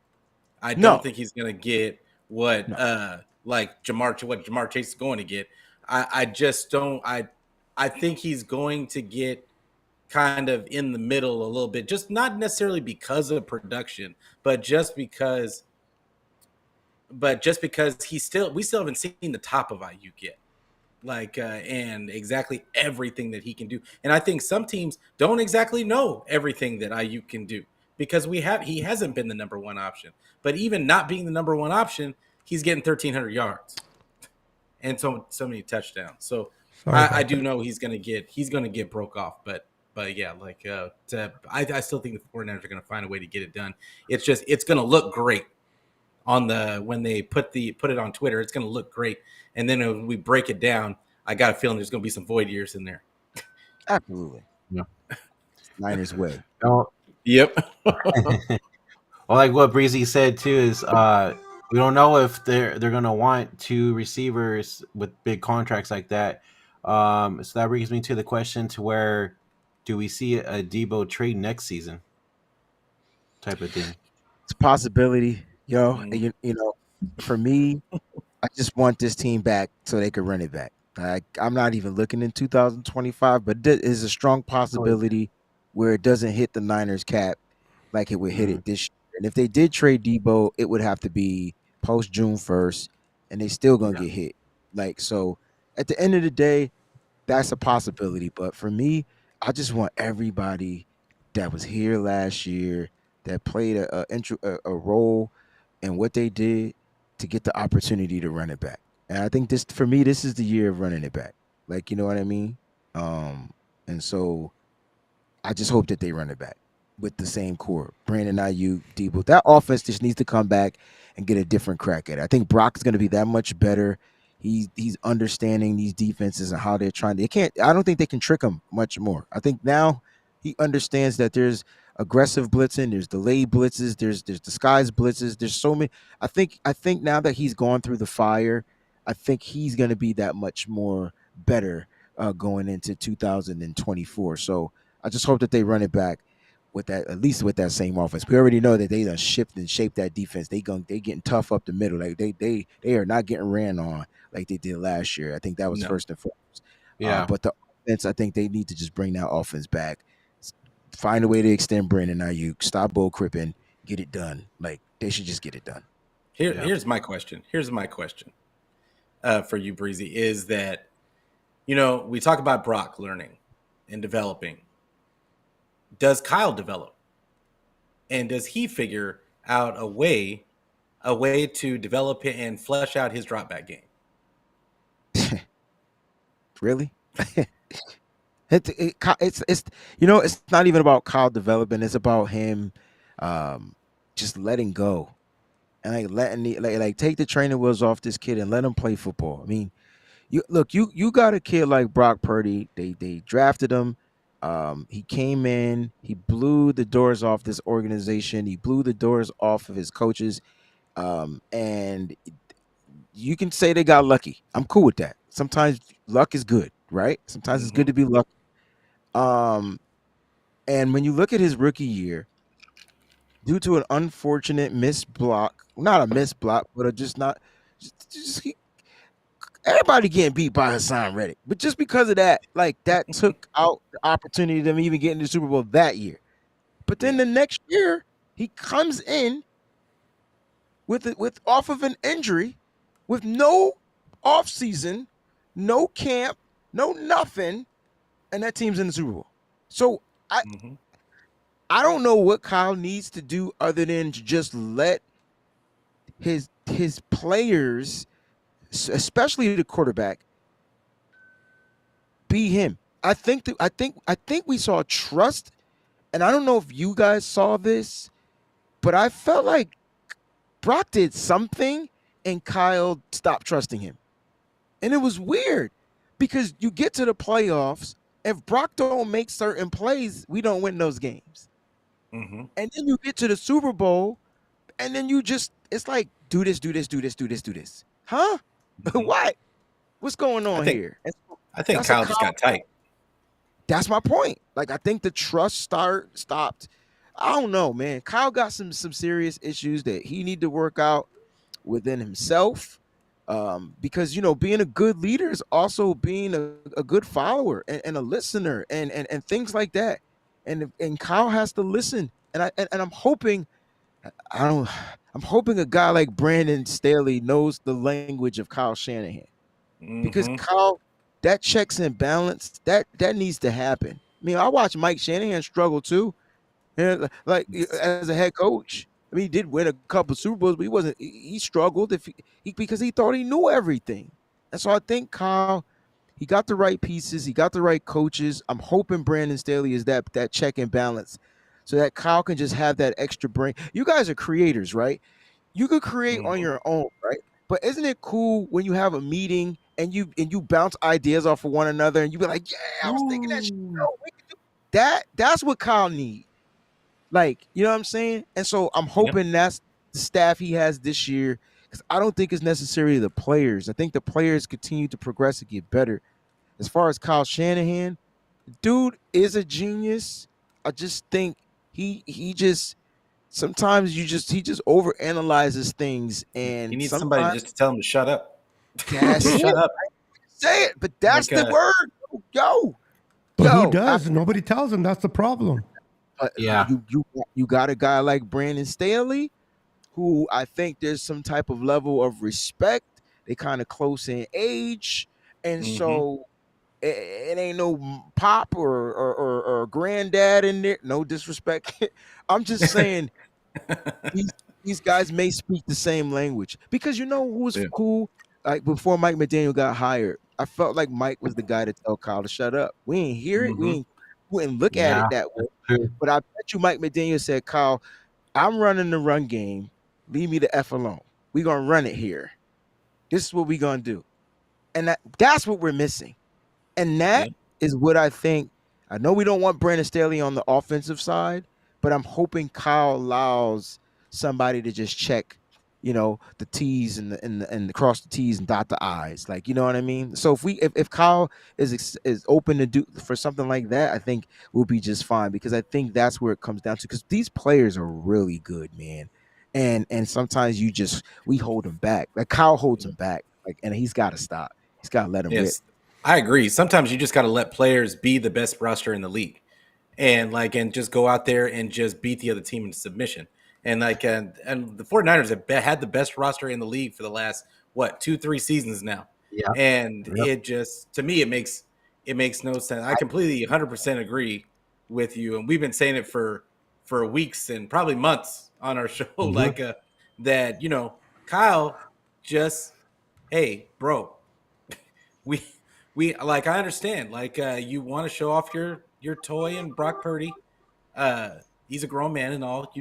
I don't think he's going to get what Jamar Chase is going to get. I just don't. I think he's going to get kind of in the middle a little bit, just not necessarily because of production, but just because we still haven't seen the top of Ayuk yet. And exactly everything that he can do. And I think some teams don't exactly know everything that Ayuk can do because he hasn't been the number one option. But even not being the number one option, he's getting 1,300 yards and so many touchdowns. So I do know he's gonna get broke off, but yeah, I still think the 49ers are gonna find a way to get it done. It's gonna look great when they put it on Twitter. It's gonna look great, and then when we break it down, I got a feeling there's gonna be some void years in there. Absolutely. Yeah. Niners way. Yep. Well, like what Breezy said too is we don't know if they're gonna want two receivers with big contracts like that. So that brings me to the question to where do we see a Debo trade next season type of thing? It's a possibility, yo. You know, for me, I just want this team back so they could run it back. I'm not even looking in 2025, but there is a strong possibility where it doesn't hit the Niners cap like it would hit it this year. And if they did trade Debo, it would have to be post June 1st, and they still gonna get hit. So at the end of the day, that's a possibility. But for me, I just want everybody that was here last year that played a role in what they did to get the opportunity to run it back. And I think for me, this is the year of running it back. You know what I mean? And so I just hope that they run it back with the same core. Brandon Ayuk, Debo. That offense just needs to come back and get a different crack at it. I think Brock's going to be that much better. He's understanding these defenses and how they're trying. I don't think they can trick him much more. I think now he understands that there's aggressive blitzing, there's delayed blitzes, there's disguised blitzes. There's so many. I think now that he's gone through the fire, I think he's going to be that much more better going into 2024. So I just hope that they run it back with that, at least with that same offense. We already know that they done shift and shape that defense. They getting tough up the middle. They are not getting ran on like they did last year. I think that was first and foremost. Yeah. But the offense, I think they need to just bring that offense back. Find a way to extend Brandon Ayuk. Stop bull cripping. Get it done. They should just get it done. Here's my question. For you, Breezy, is that, we talk about Brock learning and developing. Does Kyle develop? And does he figure out a way to develop it and flesh out his drop back game? Really? It's it's not even about Kyle developing. It's about him just letting go and letting take the training wheels off this kid and let him play football. I mean, you got a kid like Brock Purdy. They drafted him. He came in, he blew the doors off this organization. He blew the doors off of his coaches. And you can say they got lucky. I'm cool with that. Sometimes luck is good, right? Sometimes it's good to be lucky. And when you look at his rookie year, due to an unfortunate missed block, not a missed block, but everybody getting beat by Hassan Reddick. But just because of that, like that took out the opportunity of them even getting the Super Bowl that year. But then the next year, he comes in with off of an injury, with no off season, no camp, no nothing, and that team's in the Super Bowl. So I don't know what Kyle needs to do other than to just let his players, especially the quarterback, be him. I think we saw trust, and I don't know if you guys saw this, but I felt like Brock did something and Kyle stopped trusting him. And it was weird because you get to the playoffs, if Brock don't make certain plays, we don't win those games. And then you get to the Super Bowl, and then it's like, do this. Huh? What? What's going on here? I think Kyle just got tight. That's my point. Like, I think the trust stopped. I don't know, man. Kyle got some serious issues that he need to work out within himself. Because being a good leader is also being a good follower and a listener and things like that. And Kyle has to listen. And I'm hoping I'm hoping a guy like Brandon Staley knows the language of Kyle Shanahan. Because Kyle, that checks and balance, that needs to happen. I mean, I watched Mike Shanahan struggle too. Like as a head coach. I mean, he did win a couple of Super Bowls, but he struggled because he thought he knew everything. And so I think Kyle, he got the right pieces, he got the right coaches. I'm hoping Brandon Staley is that check and balance so that Kyle can just have that extra brain. You guys are creators, right? You could create on your own, right? But isn't it cool when you have a meeting and you bounce ideas off of one another and you be like, yeah, I was thinking that shit. No, we can do that. That's what Kyle needs. Like, you know what I'm saying? And so I'm hoping that's the staff he has this year, because I don't think it's necessarily the players. I think the players continue to progress and get better. As far as Kyle Shanahan, dude is a genius. I just think he just sometimes he just overanalyzes things, and you need somebody just to tell him to shut up. Shut up. Say it, but that's the word. But who does? Nobody tells him. That's the problem. You got a guy like Brandon Staley, who I think there's some type of level of respect. They kind of close in age, and so it ain't no pop or granddad in there. No disrespect. I'm just saying these guys may speak the same language, because who was cool. Like before Mike McDaniel got hired, I felt like Mike was the guy to tell Kyle to shut up. We ain't hear it. We ain't look at it that way. But I bet you Mike McDaniel said, Kyle, I'm running the run game. Leave me the F alone. We're going to run it here. This is what we're going to do. And that's what we're missing. And that is what I think. I know we don't want Brandon Staley on the offensive side, but I'm hoping Kyle allows somebody to just check, the T's and cross the T's and dot the I's. Like, you know what I mean? So if Kyle is open to do for something like that, I think we'll be just fine, because I think that's where it comes down to, because these players are really good, man. And sometimes we hold them back. Like Kyle holds them back. Like, and he's got to stop. He's got to let them rip. I agree. Sometimes you just got to let players be the best roster in the league, and just go out there and just beat the other team in submission. And and the 49ers have had the best roster in the league for the last 2-3 seasons now. Yeah. And it just, to me, it makes no sense. I completely 100% agree with you. And we've been saying it for weeks and probably months on our show, that, Kyle just, hey, bro, we I understand, you want to show off your toy and Brock Purdy. He's a grown man and all,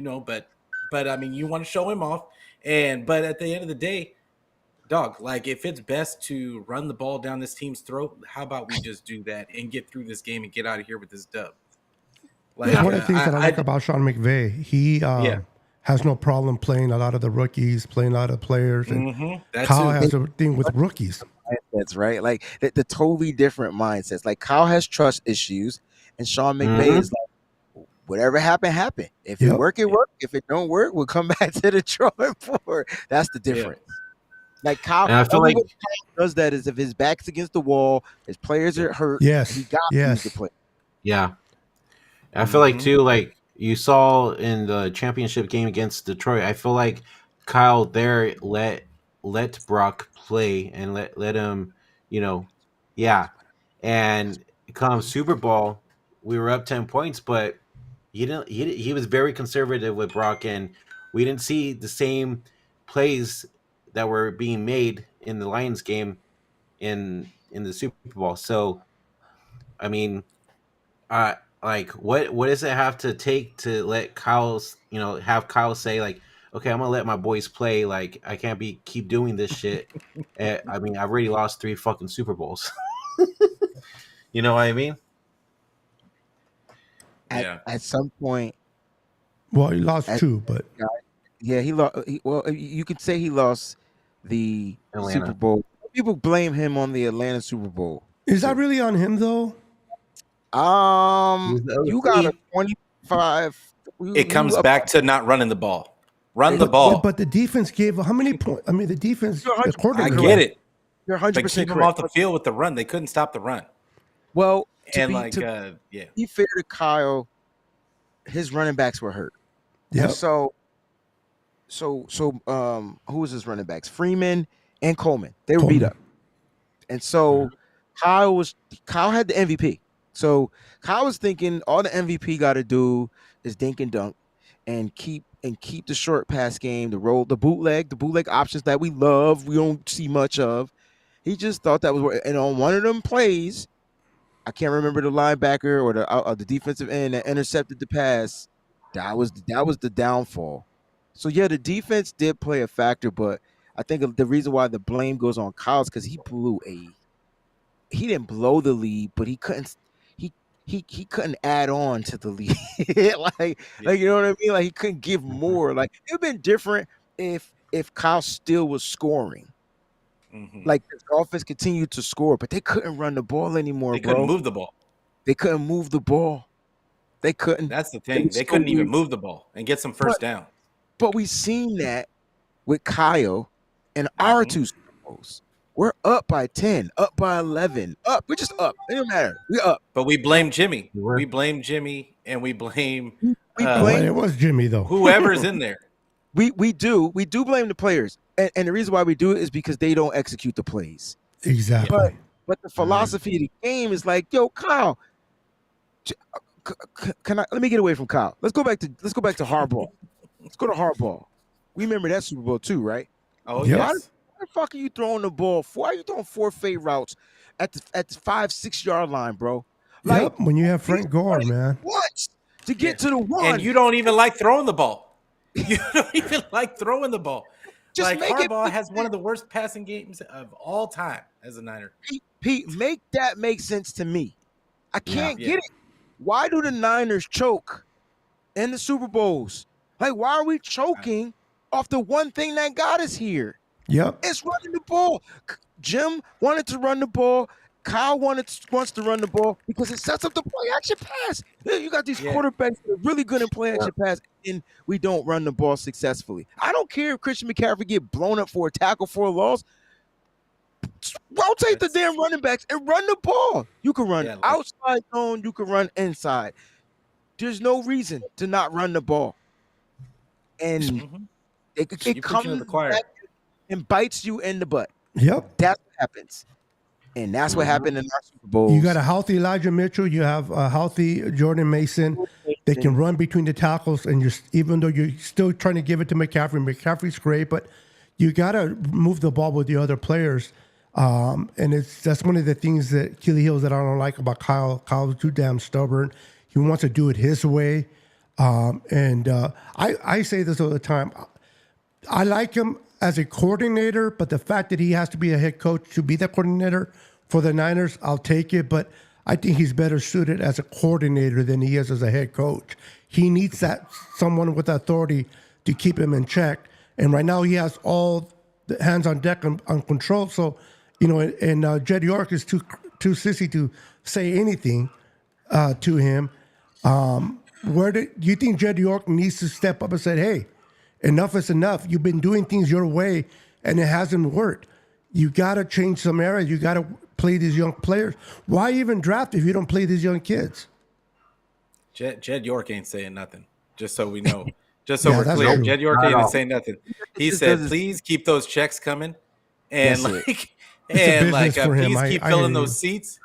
but I mean, you want to show him off, but at the end of the day, dog, if it's best to run the ball down this team's throat, how about we just do that and get through this game and get out of here with this dub? One of the things that I like about Sean McVay, he has no problem playing a lot of the rookies, playing a lot of the players, and Kyle has a thing with rookies. That's right. Like the totally different mindsets. Like Kyle has trust issues, and Sean McVay is like, whatever happened. If it Yep. work, it work. If it don't work, we'll come back to the drawing board. That's the difference. Like Kyle, And I feel only like way Kyle does that is if his back's against the wall, his players are hurt. Yes. He got to use the Yes. play. yeah, I feel like too, like you saw in the championship game against Detroit. I feel like Kyle there let Brock play and let him, yeah. And come Super Bowl, we were up 10 points, but he was very conservative with Brock, and we didn't see the same plays that were being made in the Lions game in the Super Bowl. So I mean, like what does it have to take to let have Kyle say like, okay, I'm gonna let my boys play. Like I can't keep doing this shit. I mean, I've already lost 3 fucking Super Bowls. You know what I mean? At some point, Well, he lost 2, but yeah, he lost. Well, you could say he lost the Atlanta. Super Bowl. People blame him on the Atlanta Super Bowl. is that really on him though? You got a 25. It comes back to not running the ball. Run the ball. But the defense gave how many points? I mean, the defense. The I coordinator. get it. You're But 100% keep them off the field with the run. They couldn't stop the run. Well, To be fair to Kyle, his running backs were hurt. Yeah. And so who was his running backs? Freeman and Coleman. They were beat up. And so Kyle had the MVP. So Kyle was thinking all the MVP got to do is dink and dunk and keep the short pass game, the bootleg options that we love, we don't see much of. He just thought that was, and on one of them plays, I can't remember the linebacker or the defensive end that intercepted the pass. That was the downfall. So yeah, the defense did play a factor, but I think the reason why the blame goes on Kyle is because he didn't blow the lead, but he couldn't add on to the lead. like you know what I mean? Like he couldn't give more. Like it would have been different if Kyle still was scoring. Like the offense continued to score, but they couldn't run the ball anymore. They couldn't move the ball. They couldn't move the ball. They couldn't. That's the thing. They couldn't even move the ball and get some first down. But we've seen that with Kyle and our 2 Super Bowls. We're up by 10, up by 11, up. We're just up. It don't matter. We're up. But we blame Jimmy. We blame Jimmy, and we blame It was Jimmy though. whoever's in there. We do blame the players, and the reason why we do it is because they don't execute the plays. Exactly. But the philosophy of the game is like, yo, Kyle, let me get away from Kyle. Let's go back to hardball. Let's go to hardball. We remember that Super Bowl too, right? Oh Yep. Why the fuck are you throwing the ball? Why are you throwing 4 fade routes at the 5-6 yard line, bro? Like Yep, when you have Frank Gore, man. what to get to the one? And you don't even like throwing the ball. You don't even like throwing the ball. Just like make Harbaugh it, has one of the worst passing games of all time as a Niner. Pete, make that make sense to me. I can't Yeah. get it. Why do the Niners choke in the Super Bowls? Like, why are we choking off the one thing that got us here? Yep. It's running the ball. Jim wanted to run the ball. Kyle wants to run the ball because it sets up the play action pass. You got these quarterbacks that are really good in play action pass, and we don't run the ball successfully. I don't care if Christian McCaffrey get blown up for a tackle for a loss. Rotate the damn running backs and run the ball. You can run outside zone. You can run inside. There's no reason to not run the ball. And it comes back and bites you in the butt. Yep. That's what happens. And that's what happened in our Super Bowl. You got a healthy Elijah Mitchell. You have a healthy Jordan Mason. They can run between the tackles, and even though you're still trying to give it to McCaffrey, McCaffrey's great, but you got to move the ball with the other players. And that's one of the things that Achilles heels that I don't like about Kyle. Kyle's too damn stubborn. He wants to do it his way. I say this all the time. I like him as a coordinator, but the fact that he has to be a head coach to be the coordinator for the Niners, I'll take it. But I think he's better suited as a coordinator than he is as a head coach. He needs someone with authority to keep him in check. And right now he has all the hands on deck on control. So, and Jed York is too sissy to say anything to him. where do you think Jed York needs to step up and say, hey, enough is enough. You've been doing things your way and it hasn't worked. You got to change some areas. You got to play these young players. Why even draft if you don't play these young kids? Jed York ain't saying nothing. Just so we know. Just so Yeah, we're that's clear. true. Jed York Not at ain't all. saying nothing. He Just said, does- please keep those checks coming. And That's it. like It's a and like business for him. please keep I filling hear those seats.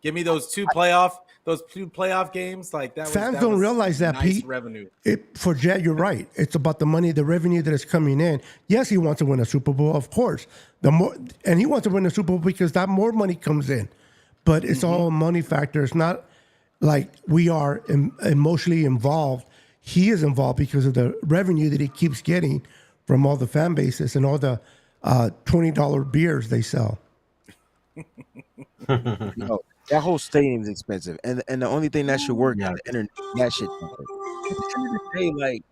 Give me those two playoff games. Like that was Fans that don't was realize that, nice Pete. revenue. For Jed, you're right. It's about the money, the revenue that is coming in. Yes, he wants to win a Super Bowl, of course. And he wants to win a Super Bowl because that more money comes in. But it's all a money factor. It's not like we are emotionally involved. He is involved because of the revenue that he keeps getting from all the fan bases and all the $20 beers they sell. That whole stadium's expensive, and the only thing that should work Yeah. is the internet. That shit. At the end of the day, like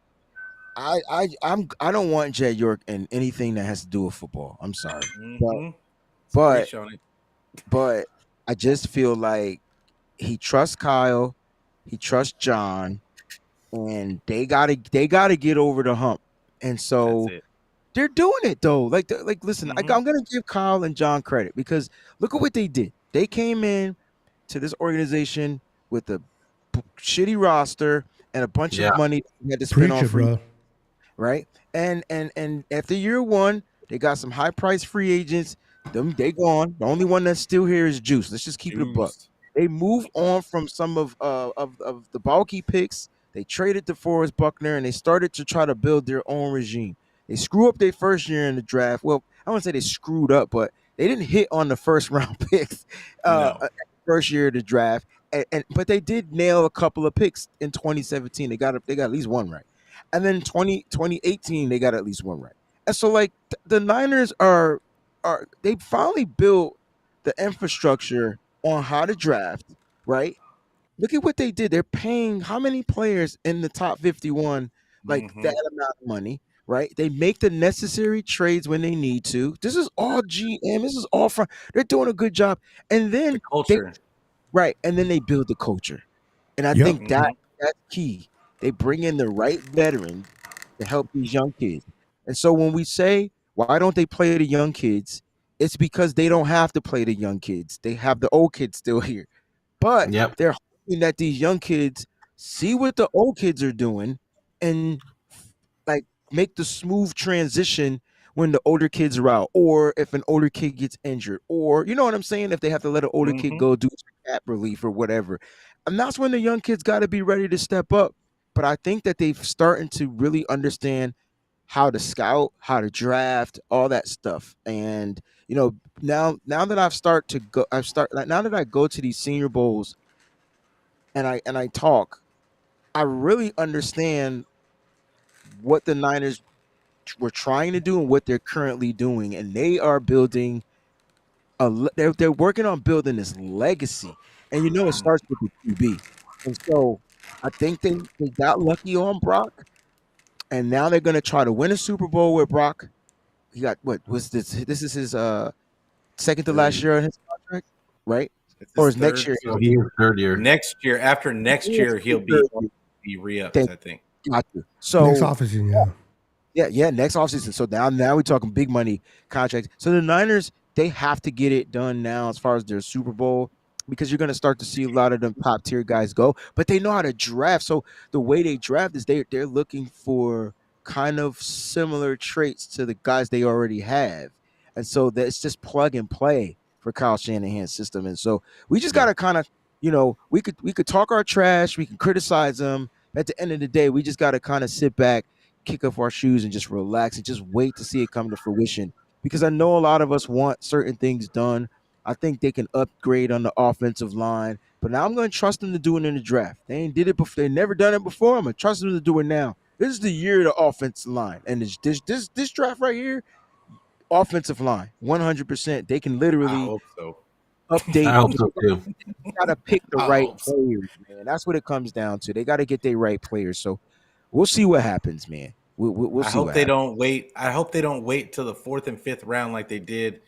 I don't want Jed York in anything that has to do with football. I'm sorry, Mhm. but Preach on it. but I just feel like he trusts Kyle, he trusts John, and they gotta get over the hump. And so That's it. they're doing it though. Like listen, Mhm. I'm gonna give Kyle and John credit because look at what they did. They came in to this organization with a shitty roster and a bunch Yeah. of money they had to spend Preach on it, free, bro. right? And after year one, they got some high price free agents. They gone. The only one that's still here is Juice. Let's just keep it a buck. Juiced. They move on from some of the bulky picks. They traded DeForest Buckner and they started to try to build their own regime. They screw up their first year in the draft. Well, I wouldn't say they screwed up, but they didn't hit on the first round picks No. first year of the draft. But they did nail a couple of picks in 2017. They got at least one right. And then 2018, they got at least one right. And so like the Niners are they finally built the infrastructure on how to draft, right? Look at what they did. They're paying how many players in the top 51 like Mhm. that amount of money, right? They make the necessary trades when they need to. This is all GM. This is all from they're doing a good job. And The then they culture. right, and then they build the culture. And I Yep. think that's key. They bring in the right veterans to help these young kids. And so when we say why don't they play the young kids, it's because they don't have to play the young kids. They have the old kids still here. But Yep. they're hoping that these young kids see what the old kids are doing and like make the smooth transition when the older kids are out, or if an older kid gets injured, or you know what I'm saying, if they have to let an older kid Mhm. go do cap relief or whatever. And that's when the young kids got to be ready to step up. But I think that they've starting to really understand how to scout, how to draft, all that stuff. And you know, now that now that I go to these senior bowls and I talk, I really understand what the Niners were trying to do and what they're currently doing, and they are building they're working on building this legacy, and you know it starts with the QB, and so I think they got lucky on Brock, and now they're going to try to win a Super Bowl with Brock. He got what was this? This is his second to last year on his contract, right? It's Or his is next third. year? So he is third year. Next year, after next year, he'll be re-upped, Thank I think. Got you. Next So offseason, yeah. yeah, next offseason. So now we're talking big money contracts. So the Niners, they have to get it done now as far as their Super Bowl because you're going to start to see a lot of them top tier guys go, but they know how to draft. So the way they draft is they're looking for kind of similar traits to the guys they already have. And so that's just plug and play for Kyle Shanahan's system. And so we just got to kind of, we could talk our trash, we can criticize them. At the end of the day, we just got to kind of sit back, kick off our shoes and just relax and just wait to see it come to fruition. Because I know a lot of us want certain things done. I think they can upgrade on the offensive line, but now I'm going to trust them to do it in the draft. They ain't did it before. They never done it before. I'm going to trust them to do it now. This is the year of the offensive line, and this draft right here, offensive line, 100%. They can I literally hope so. update. I hope so too. They got to pick the I right hope so. players, man. That's what it comes down to. They got to get their right players. So we'll see what happens, man. We'll I see hope what they happens. don't wait. I hope they don't wait till the 4th and 5th round like they did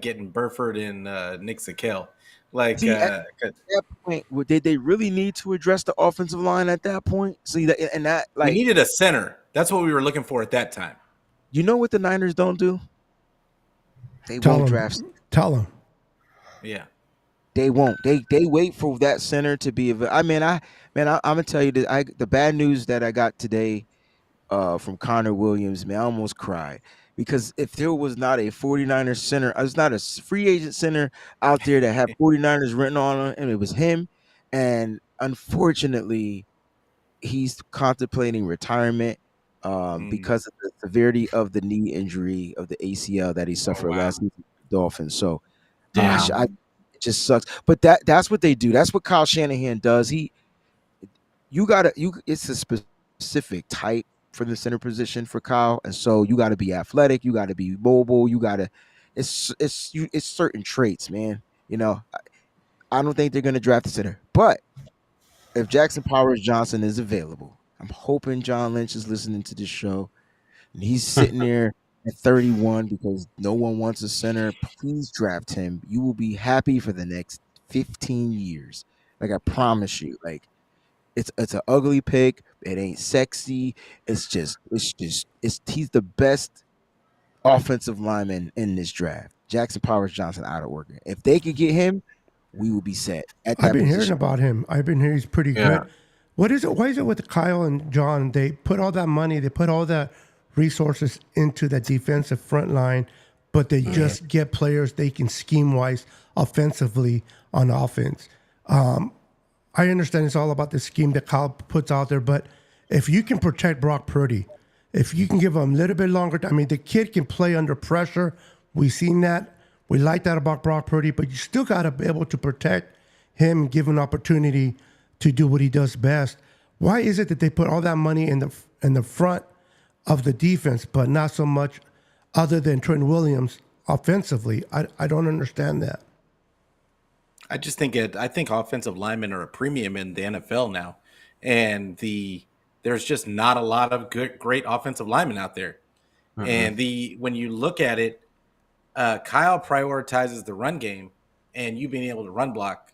getting Burford and Nick Sakel. Like, See, at that point, did they really need to address the offensive line at that point? See, and that, we like, needed a center. That's what we were looking for at that time. you know what the Niners don't do? They Tell won't him. draft. Tell him. Yeah. They won't. They wait for that center to be available. I'm gonna tell you that the bad news that I got today from Connor Williams, man, I almost cried because if there was not a 49ers center, there's not a free agent center out there that had 49ers written on him, and it was him. And unfortunately, he's contemplating retirement because of the severity of the knee injury of the ACL that he suffered last season with the Dolphins. So, Damn. it just sucks. But that's what they do. That's what Kyle Shanahan does. It's a specific type for the center position for Kyle, and so you got to be athletic, you got to be mobile, it's certain traits, man. You know, I don't think they're going to draft the center, but if Jackson Powers Johnson is available, I'm hoping John Lynch is listening to this show and he's sitting there at 31 because no one wants a center. Please draft him. You will be happy for the next 15 years. Like, I promise you. Like, it's an ugly pick. It ain't sexy. He's the best offensive lineman in this draft. Jackson Powers Johnson out of Oregon. If they could get him, we will be set at that I've been hearing position. about him. I've been hearing he's pretty good. What is it? Why is it with Kyle and John? They put all that money, they put all the resources into the defensive front line, but they just get players they can scheme wise offensively on offense. I understand it's all about the scheme that Kyle puts out there, but if you can protect Brock Purdy, if you can give him a little bit longer, I mean, the kid can play under pressure. We've seen that. We like that about Brock Purdy, but you still got to be able to protect him, give him an opportunity to do what he does best. Why is it that they put all that money in the front of the defense, but not so much other than Trent Williams offensively? I don't understand that. I think offensive linemen are a premium in the NFL now, and there's just not a lot of great offensive linemen out there. And when you look at it, Kyle prioritizes the run game, and you being able to run block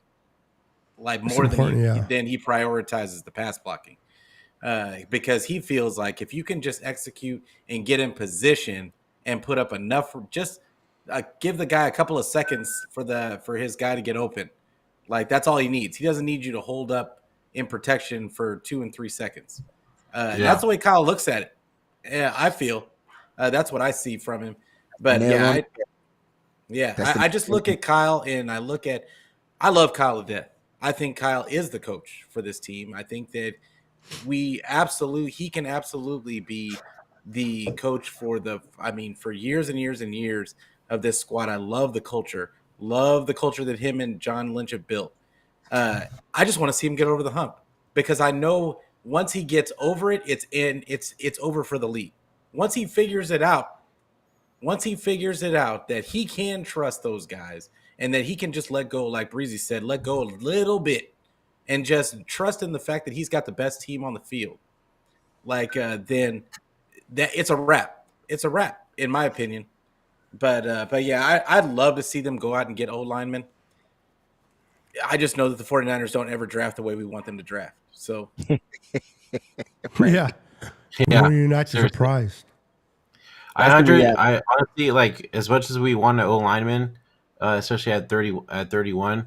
like more than he prioritizes the pass blocking, because he feels like if you can just execute and get in position and put up enough, just give the guy a couple of seconds for his guy to get open. Like, that's all he needs. He doesn't need you to hold up in protection for 2 and 3 seconds. That's the way Kyle looks at it. Yeah, I feel that's what I see from him. But I just look at Kyle and I love Kyle to death. I think Kyle is the coach for this team. I think that he can absolutely be the coach for years and years and years of this squad. I love the culture that him and John Lynch have built. I just want to see him get over the hump, because I know once he gets over it, it's over for the league. Once he figures it out that he can trust those guys and that he can just let go, like Breezie said, let go a little bit and just trust in the fact that he's got the best team on the field. Then that it's a wrap. It's a wrap, in my opinion. But yeah, I'd love to see them go out and get O-linemen. I just know that the 49ers don't ever draft the way we want them to draft. So Yeah. Were you not surprised? I honestly, like, as much as we want an O lineman, especially at 31,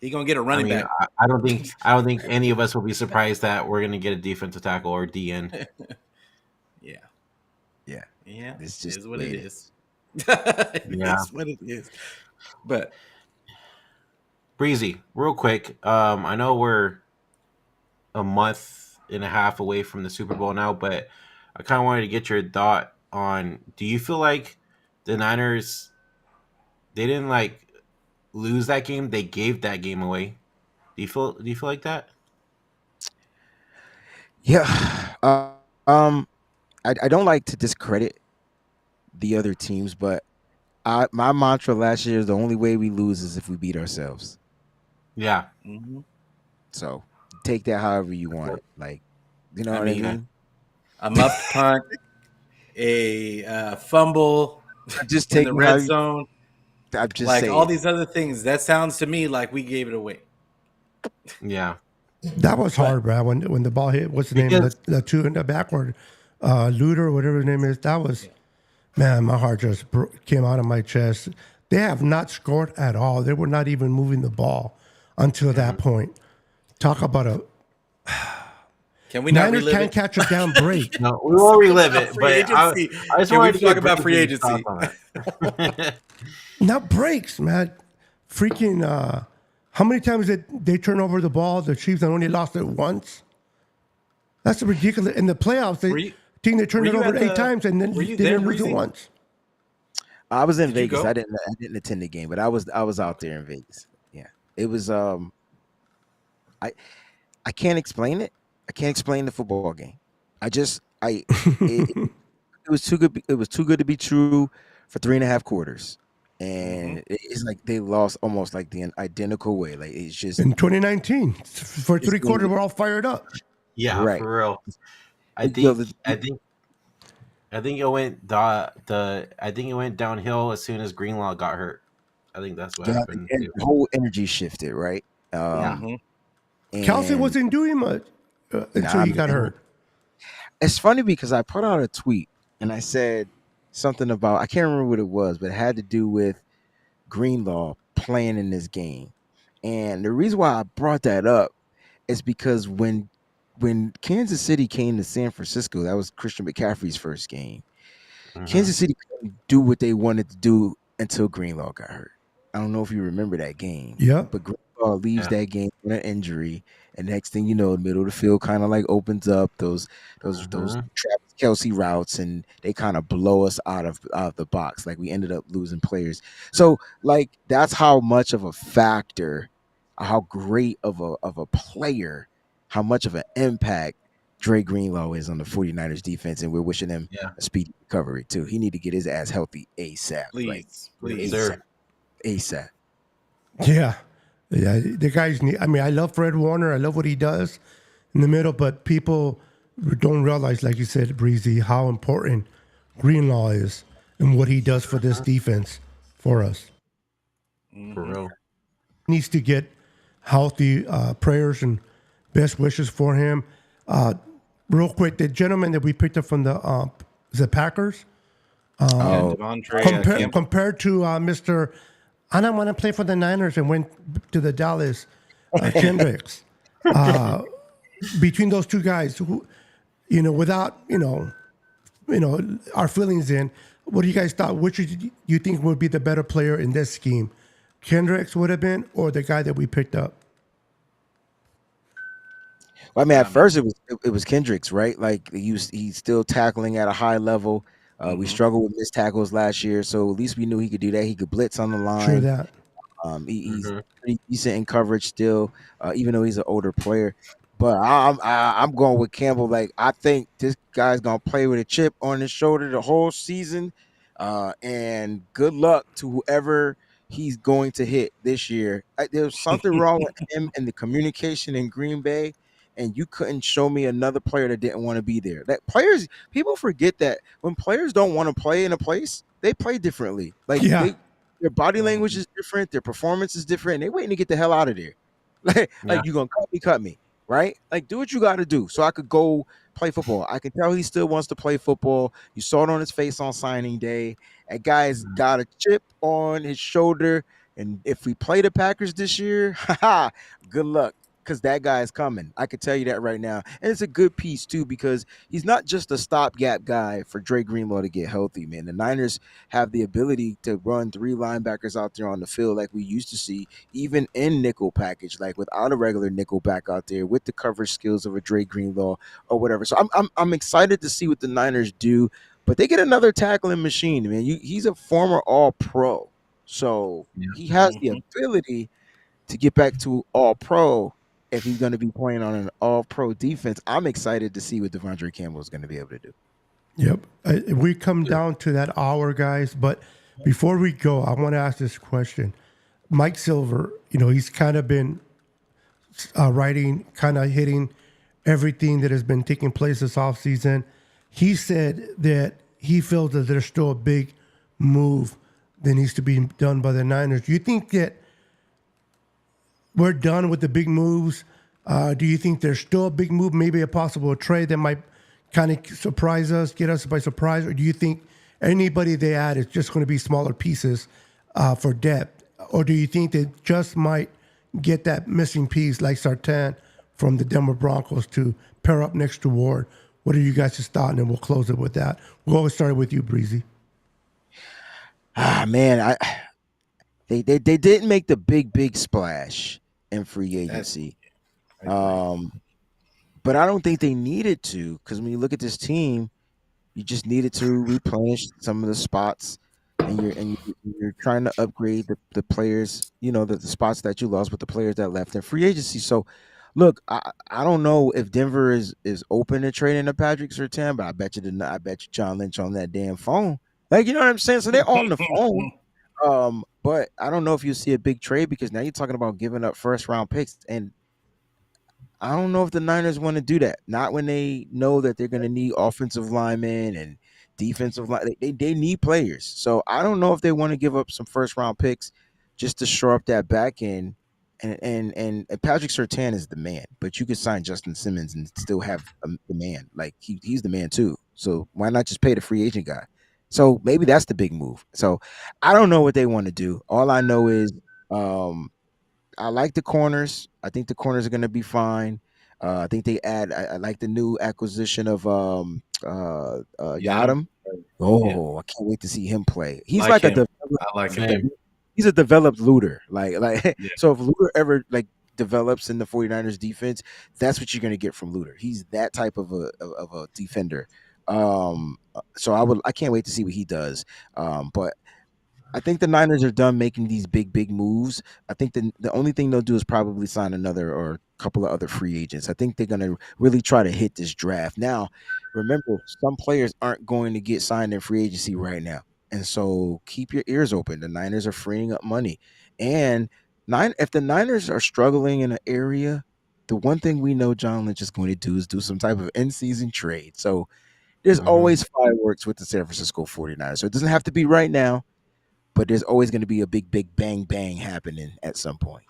he gonna get a running back. I don't think any of us will be surprised that we're gonna get a defensive tackle or DN. Yeah. It's just is what it is. It's what it is. But Breezy, real quick, I know we're a month and a half away from the Super Bowl now, but I kind of wanted to get your thought on, do you feel like the Niners, they didn't like lose that game, they gave that game away? Do you feel like that? Yeah. I don't like to discredit the other teams, but my mantra last year is the only way we lose is if we beat ourselves. Yeah. Mm-hmm. So take that however you want it. Like, you know what I mean? A muffed punt, a fumble Just in take the red zone. I'm just like saying. all these other things, that sounds to me like we gave it away. Yeah. That was hard, bro. When the ball hit, what's the name? Because- The two in the backward, Luder, whatever his name is. That was, man, my heart just came out of my chest. They have not scored at all. They were not even moving the ball until that point. Talk about a Can we not Niners relive can't it? catch a down break. No, we will relive it, Free but I agency. just Can we wanted to talk get about free Breeze's agency? thoughts on that. Not breaks, man. Freaking, how many times did they turn over the ball? The Chiefs only lost it once. That's ridiculous. In the playoffs, they turned it over 8 times and then were they you didn't there, lose it Breezy? once. I was in Did you Vegas. go? I didn't attend the game, but I was out there in Vegas. Yeah, it was. I can't explain it. I can't explain the football game. It was too good. It was too good to be true for 3.5 quarters, and it's like they lost almost like the identical way. Like it's just In 2019, for It's 3 quarters, been- we're all fired up. Yeah, Right. for real. I Yo, think it went I think it went downhill as soon as Greenlaw got hurt. I think that's what happened. and too. the whole energy shifted, right? Mhm. Kelsey and- wasn't doing much until Nah, he got man. hurt. It's funny because I put out a tweet and I said something about, I can't remember what it was, but it had to do with Greenlaw playing in this game. And the reason why I brought that up is because when Kansas City came to San Francisco, that was Christian McCaffrey's first game. Mhm. Kansas City couldn't do what they wanted to do until Greenlaw got hurt. I don't know if you remember that game. Yeah. But Greenlaw leaves Yeah. that game with an injury, and next thing you know, the middle of the field kind of like opens up those Mhm. Travis Kelsey routes, and they kind of blow us out of the box. Like we ended up losing players. So like that's how much of a factor, how great of a player, how much of an impact Dre Greenlaw is on the 49ers defense, and we're wishing him Yeah. a speedy recovery too. He need to get his ass healthy ASAP. Please, like, please. Sir. ASAP. Yeah. The guys need, I mean, I love Fred Warner. I love what he does in the middle, but people don't realize, like you said, Breezy, how important Greenlaw is and what he does for this defense for us. For real. Needs to get healthy. Prayers and best wishes for him. Real quick, the gentleman that we picked up from the Packers, Devontae Campbell. compared to Mr. I don't want to play for the Niners and went to the Dallas Kendricks. Between those two guys, who, without our feelings in, what do you guys thought? Which do you think would be the better player in this scheme? Kendricks would have been, or the guy that we picked up? Well, I mean, at first it was Kendricks, right? Like he's still tackling at a high level. We struggled with missed tackles last year, so at least we knew he could do that. He could blitz on the line. Sure that. He's pretty decent in coverage still, even though he's an older player. But I'm going with Campbell. Like I think this guy's gonna play with a chip on his shoulder the whole season. And good luck to whoever he's going to hit this year. There's something wrong with him and the communication in Green Bay. And you couldn't show me another player that didn't want to be there. People forget that when players don't want to play in a place, they play differently. Like their body language is different, their performance is different, and they waiting to get the hell out of there. Like you gonna cut me, right? Like do what you got to do so I could go play football. I can tell he still wants to play football. You saw it on his face on signing day. That guy's got a chip on his shoulder, and if we play the Packers this year, good luck. Because that guy is coming. I can tell you that right now. And it's a good piece, too, because he's not just a stopgap guy for Dre Greenlaw to get healthy, man. The Niners have the ability to run 3 linebackers out there on the field like we used to see, even in nickel package, like without a regular nickel back out there with the coverage skills of a Dre Greenlaw or whatever. So I'm excited to see what the Niners do. But they get another tackling machine, man. He's a former All-Pro. So he has the ability to get back to All-Pro. If he's going to be playing on an all-pro defense, I'm excited to see what Devontae Campbell is going to be able to do. Yep. We come down to that hour, guys. But before we go, I want to ask this question. Mike Silver, he's kind of been writing, kind of hitting everything that has been taking place this offseason. He said that he feels that there's still a big move that needs to be done by the Niners. Do you think that we're done with the big moves? Do you think there's still a big move, maybe a possible trade that might kind of surprise us, get us by surprise? Or do you think anybody they add is just going to be smaller pieces for depth? Or do you think they just might get that missing piece like Sartan from the Denver Broncos to pair up next to Ward? What are you guys' thought? And then we'll close it with that. We'll always start with you, Breezy. Man, they didn't make the big splash in free agency. But I don't think they needed to, because when you look at this team, you just needed to replenish some of the spots, and you're trying to upgrade the players, the spots that you lost with the players that left in free agency. So, look, I don't know if Denver is open to trading to Patrick Surtain, but I bet you John Lynch on that damn phone. Like, you know what I'm saying? So they're on the phone. But I don't know if you see a big trade, because now you're talking about giving up first round picks, and I don't know if the Niners want to do that. Not when they know that they're going to need offensive linemen and defensive line. They need players. So I don't know if they want to give up some first round picks just to shore up that back end. And Patrick Surtain is the man, but you could sign Justin Simmons and still have the man. Like he's the man too. So why not just pay the free agent guy? So maybe that's the big move. So I don't know what they want to do. All I know is I like the corners. I think the corners are going to be fine. I think they I like the new acquisition of Yadam. Oh, I can't wait to see him play. He's like I like him. He's a developed looter. So if Luter ever develops in the 49ers defense, that's what you're going to get from Luter. He's that type of a defender. So I can't wait to see what he does. But I think the Niners are done making these big moves. I think the only thing they'll do is probably sign another or a couple of other free agents. I think they're going to really try to hit this draft. Now, remember, some players aren't going to get signed in free agency right now. And so keep your ears open. The Niners are freeing up money. And if the Niners are struggling in an area, the one thing we know John Lynch is going to do is do some type of in-season trade. So there's always fireworks with the San Francisco 49ers. So it doesn't have to be right now, but there's always going to be a big bang happening at some point.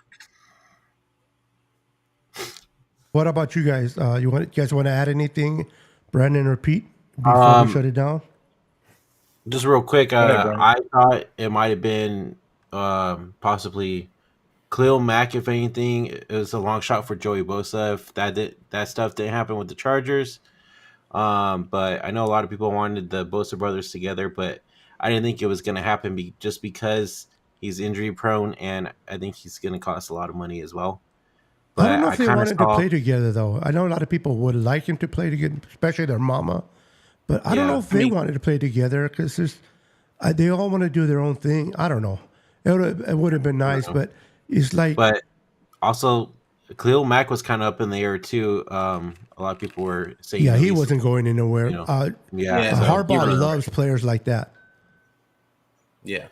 What about you guys? You guys want to add anything, Brandon or Pete, before we shut it down? Just real quick, I thought it might have been possibly Khalil Mack. If anything, it was a long shot for Joey Bosa. If that stuff didn't happen with the Chargers, but I know a lot of people wanted the Bosa brothers together, but I didn't think it was going to happen just because he's injury prone, and I think he's going to cost a lot of money as well. But I don't know if they wanted to play together, though. I know a lot of people would like him to play together, especially their mama. But I don't know if they wanted to play together, because they all want to do their own thing. I don't know. It would have been nice, but it's like. But also, Khalil Mack was kind of up in the air too. A lot of people were saying, he wasn't going anywhere. Harbaugh loves players like that. Yeah,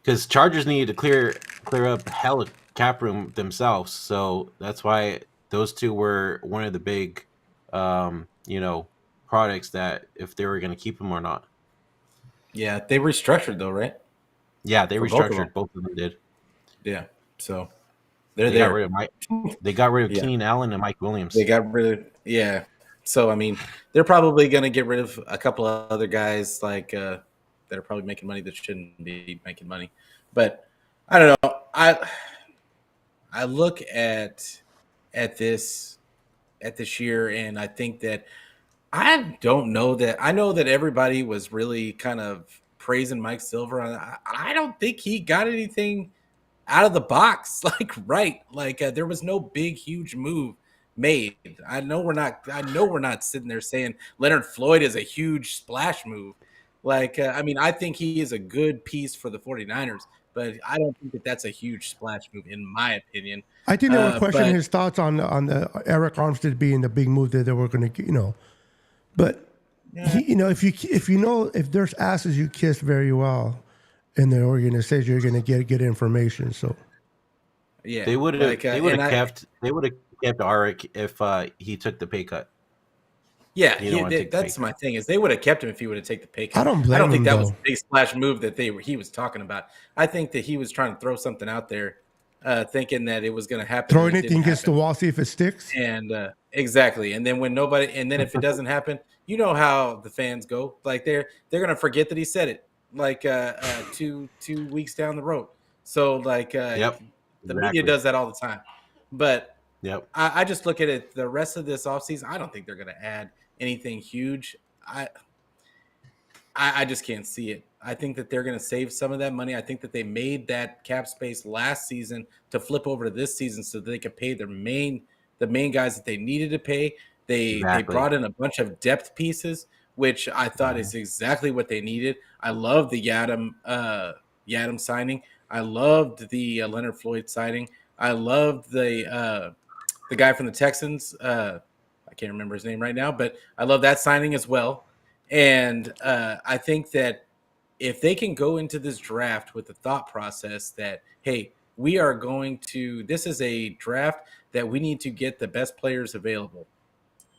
because Chargers needed to clear up hell cap room themselves, so that's why those two were one of the big, products that if they were going to keep him or not. Yeah, they restructured though, right? Yeah, they restructured. Both of them did. Yeah, so they got rid of Mike. They got rid of Keenan Allen and Mike Williams. They got rid of So I mean, they're probably going to get rid of a couple of other guys that are probably making money that shouldn't be making money. But I don't know. I look at this year, and I think that I don't know that. I know that everybody was really kind of praising Mike Silver. I don't think he got anything out of the box. There was no big, huge move made. I know we're not sitting there saying Leonard Floyd is a huge splash move. I think he is a good piece for the 49ers, but I don't think that that's a huge splash move, in my opinion. I think they were questioning his thoughts on the Eric Armstead being the big move that they were going to, But if there's asses you kiss very well in the organization, you're going to get good information. So yeah, they would have kept Arik if he took the pay cut. Yeah, You don't want to take the pay that's cut. my thing is they would have kept him if he would have taken the pay cut. I don't I blame don't think him, that was though. a big splash move that he was talking about. I think that he was trying to throw something out there, thinking that it was going to happen. Throw And it anything didn't against the happen. wall, see if it sticks. And exactly. And then if it doesn't happen, you know how the fans go. Like they're going to forget that he said it. Like 2 weeks down the road. So like Yep. the media Exactly. does that all the time. But Yep. I just look at it the rest of this offseason. I don't think they're going to add anything huge. I just can't see it. I think that they're going to save some of that money. I think that they made that cap space last season to flip over to this season so that they could pay the main guys that they needed to pay. They Exactly. brought in a bunch of depth pieces, which I thought is exactly what they needed. I love the Yadam signing. I loved the Leonard Floyd signing. I loved the guy from the Texans. I can't remember his name right now, but I love that signing as well. And I think that if they can go into this draft with the thought process that, hey, this is a draft that we need to get the best players available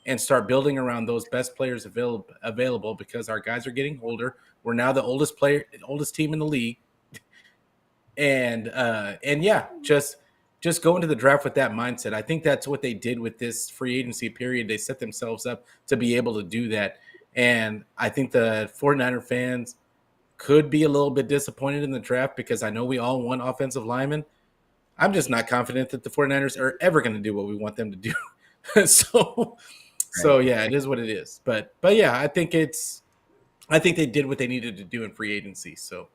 and start building around those best players available because our guys are getting older. We're now the oldest team in the league. And yeah, just go into the draft with that mindset. I think that's what they did with this free agency period. They set themselves up to be able to do that. And I think the 49er fans could be a little bit disappointed in the draft because I know we all want offensive linemen. I'm just not confident that the 49ers are ever going to do what we want them to do. So yeah, it is what it is. But yeah, I think they did what they needed to do in free agency. So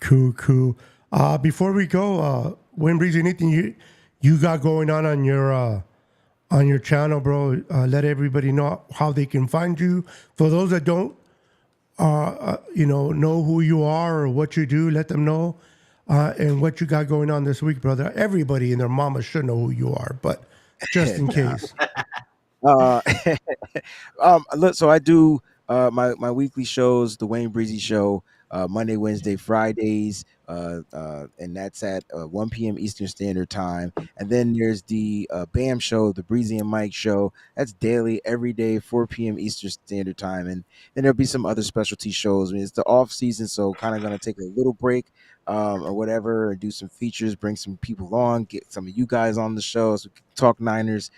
Cool. Before we go, Wayne Breezy, anything you got going on your channel, bro? Let everybody know how they can find you. For those that don't, know who you are or what you do, let them know, and what you got going on this week, brother. Everybody and their mama should know who you are, but just in case. Look, so I do my weekly shows, the Wayne Breezy Show, Monday, Wednesday, Fridays, and that's at 1 p.m. Eastern Standard Time. And then there's the BAM Show, the Breezy and Mike Show. That's daily, every day, 4 p.m. Eastern Standard Time. And then there'll be some other specialty shows. I mean, it's the off season, so kind of going to take a little break or whatever, and do some features, bring some people on, get some of you guys on the show so we can talk Niners.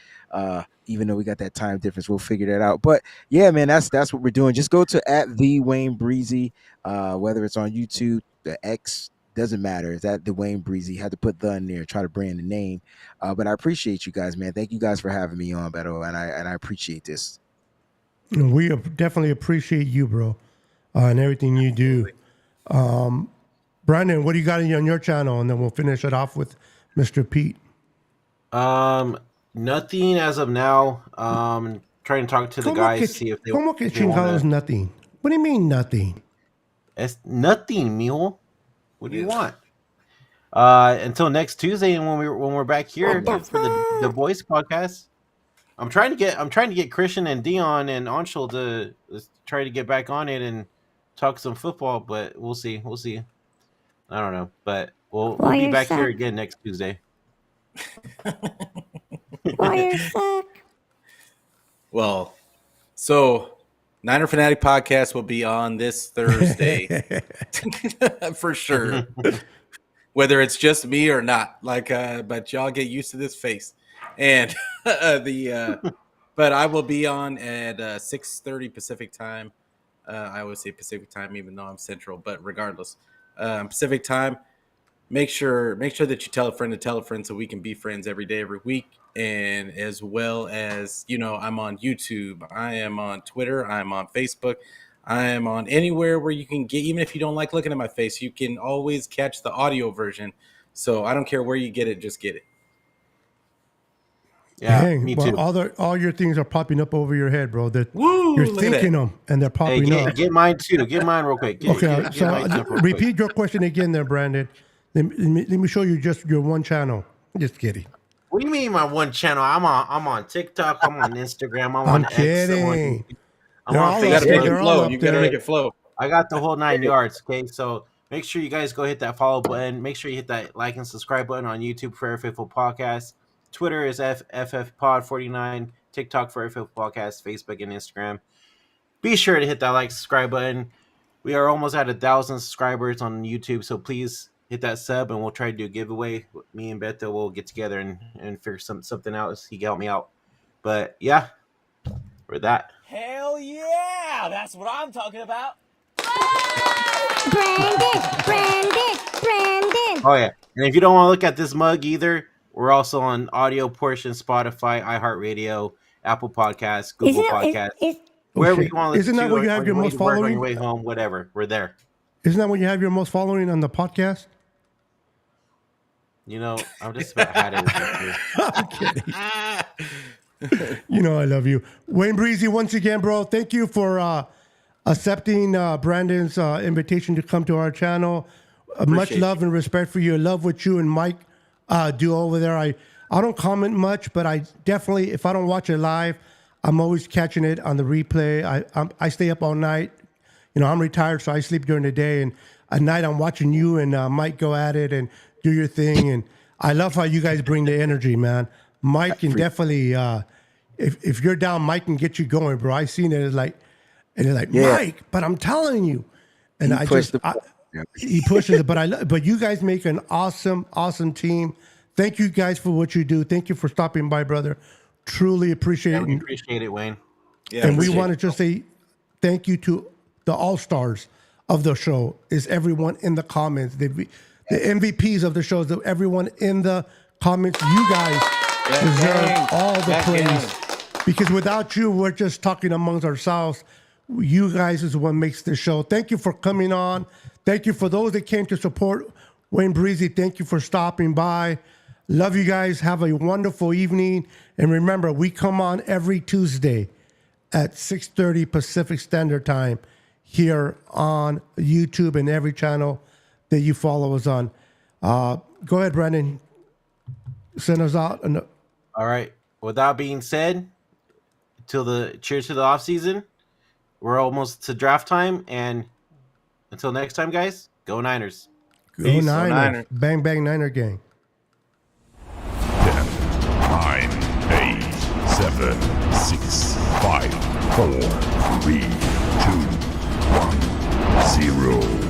Even though we got that time difference, we'll figure that out. But yeah, man, that's what we're doing. Just go to at the Wayne Breezy, whether it's on YouTube, the X, doesn't matter. It's at the Wayne Breezy. Had to put the in there, try to brand the name. But I appreciate you guys, man. Thank you guys for having me on, Beto, and I appreciate this. We definitely appreciate you, bro, and everything you do. Brandon, what do you got on your channel? And then we'll finish it off with Mr. Pete. Nothing as of now. Trying to talk to the guys, see if they ¿Cómo que if they wanna- chingados nothing? What do you mean nothing? It's nothing, mijo. What do you want? Until next Tuesday, and when we're back here for the Boyz podcast, I'm trying to get Christian and Dion and Anshul to try to get back on it and talk some football, but we'll see. I don't know, but we'll be back here again next Tuesday. well, so Niner Fanatic podcast will be on this Thursday for sure. Whether it's just me or not, but y'all get used to this face. And but I will be on at 6:30 Pacific time. I always say Pacific time, even though I'm Central, but regardless, Pacific time. Make sure that you tell a friend to tell a friend so we can be friends every day, every week. And as well as, I'm on YouTube, I am on Twitter, I'm on Facebook, I am on anywhere where you can get, even if you don't like looking at my face, you can always catch the audio version. So I don't care where you get it, just get it. Yeah, Dang, me too. All your things are popping up over your head, bro. That Woo, you're look at thinking that. them and they're popping up. Get mine too. Get mine real quick. Get mine real quick. Repeat your question again there, Brandon. Let me show you just your one channel. Just kidding. What do you mean my one channel? I'm on TikTok. I'm on Instagram. I'm on X. Kidding. I'm on You gotta Facebook. make it flow. You gotta make it flow. I got the whole 9 yards. Okay, so make sure you guys go hit that follow button. Make sure you hit that like and subscribe button on YouTube for Faithful Podcast. Twitter is FFPod49. TikTok for Football Podcast, Facebook, and Instagram. Be sure to hit that like, subscribe button. We are almost at 1,000 subscribers on YouTube, so please hit that sub, and we'll try to do a giveaway. Me and Beto will get together and figure something out. He can help me out. But yeah, for that. Hell yeah! That's what I'm talking about. Brandon. Oh yeah, and if you don't want to look at this mug either, we're also on audio portion, Spotify, iHeartRadio, Apple Podcasts, Google Podcasts, wherever you want to listen. Isn't that to where you it, have on your way most to work, on following? your way home, whatever. We're there. Isn't that when you have your most following on the podcast? You know, I'm just about had it. With you. You know I love you. Wayne Breezie, once again, bro, thank you for accepting Brandon's invitation to come to our channel. Much love and respect for you. I love what you and Mike do over there. I don't comment much, but I definitely, if I don't watch it live, I'm always catching it on the replay. I stay up all night. You know, I'm retired, so I sleep during the day, and at night I'm watching you and Mike go at it and do your thing. And I love how you guys bring the energy, man. Mike can definitely, if you're down, Mike can get you going, bro. I seen it as like, and it's like, Yeah. Mike, but I'm telling you. And He pushed he pushes it, but you guys make an awesome team. Thank you guys for what you do. Thank you for stopping by, brother. Truly appreciate Yeah, we it. appreciate it, Wayne. Yeah, And we appreciate want to just say thank you to the all-stars of the show, is everyone in the comments. The MVPs of the show is everyone in the comments. You guys deserve all the praise. Because without you, we're just talking amongst ourselves. You guys is what makes this show. Thank you for coming on. Thank you for those that came to support Wayne Breezie. Thank you for stopping by. Love you guys. Have a wonderful evening. And remember, we come on every Tuesday at 6:30 Pacific Standard Time here on YouTube and every channel that you follow us on. Go ahead, Brandon. Send us out. All right. With that being said, cheers to the off season. We're almost to draft time, and until next time, guys, go Niners. Go Peace. Go Niners. Niners. Bang, bang, Niner gang. 10, 9, 8, 7, 6, 5, 4, 3, 2, 1, 0.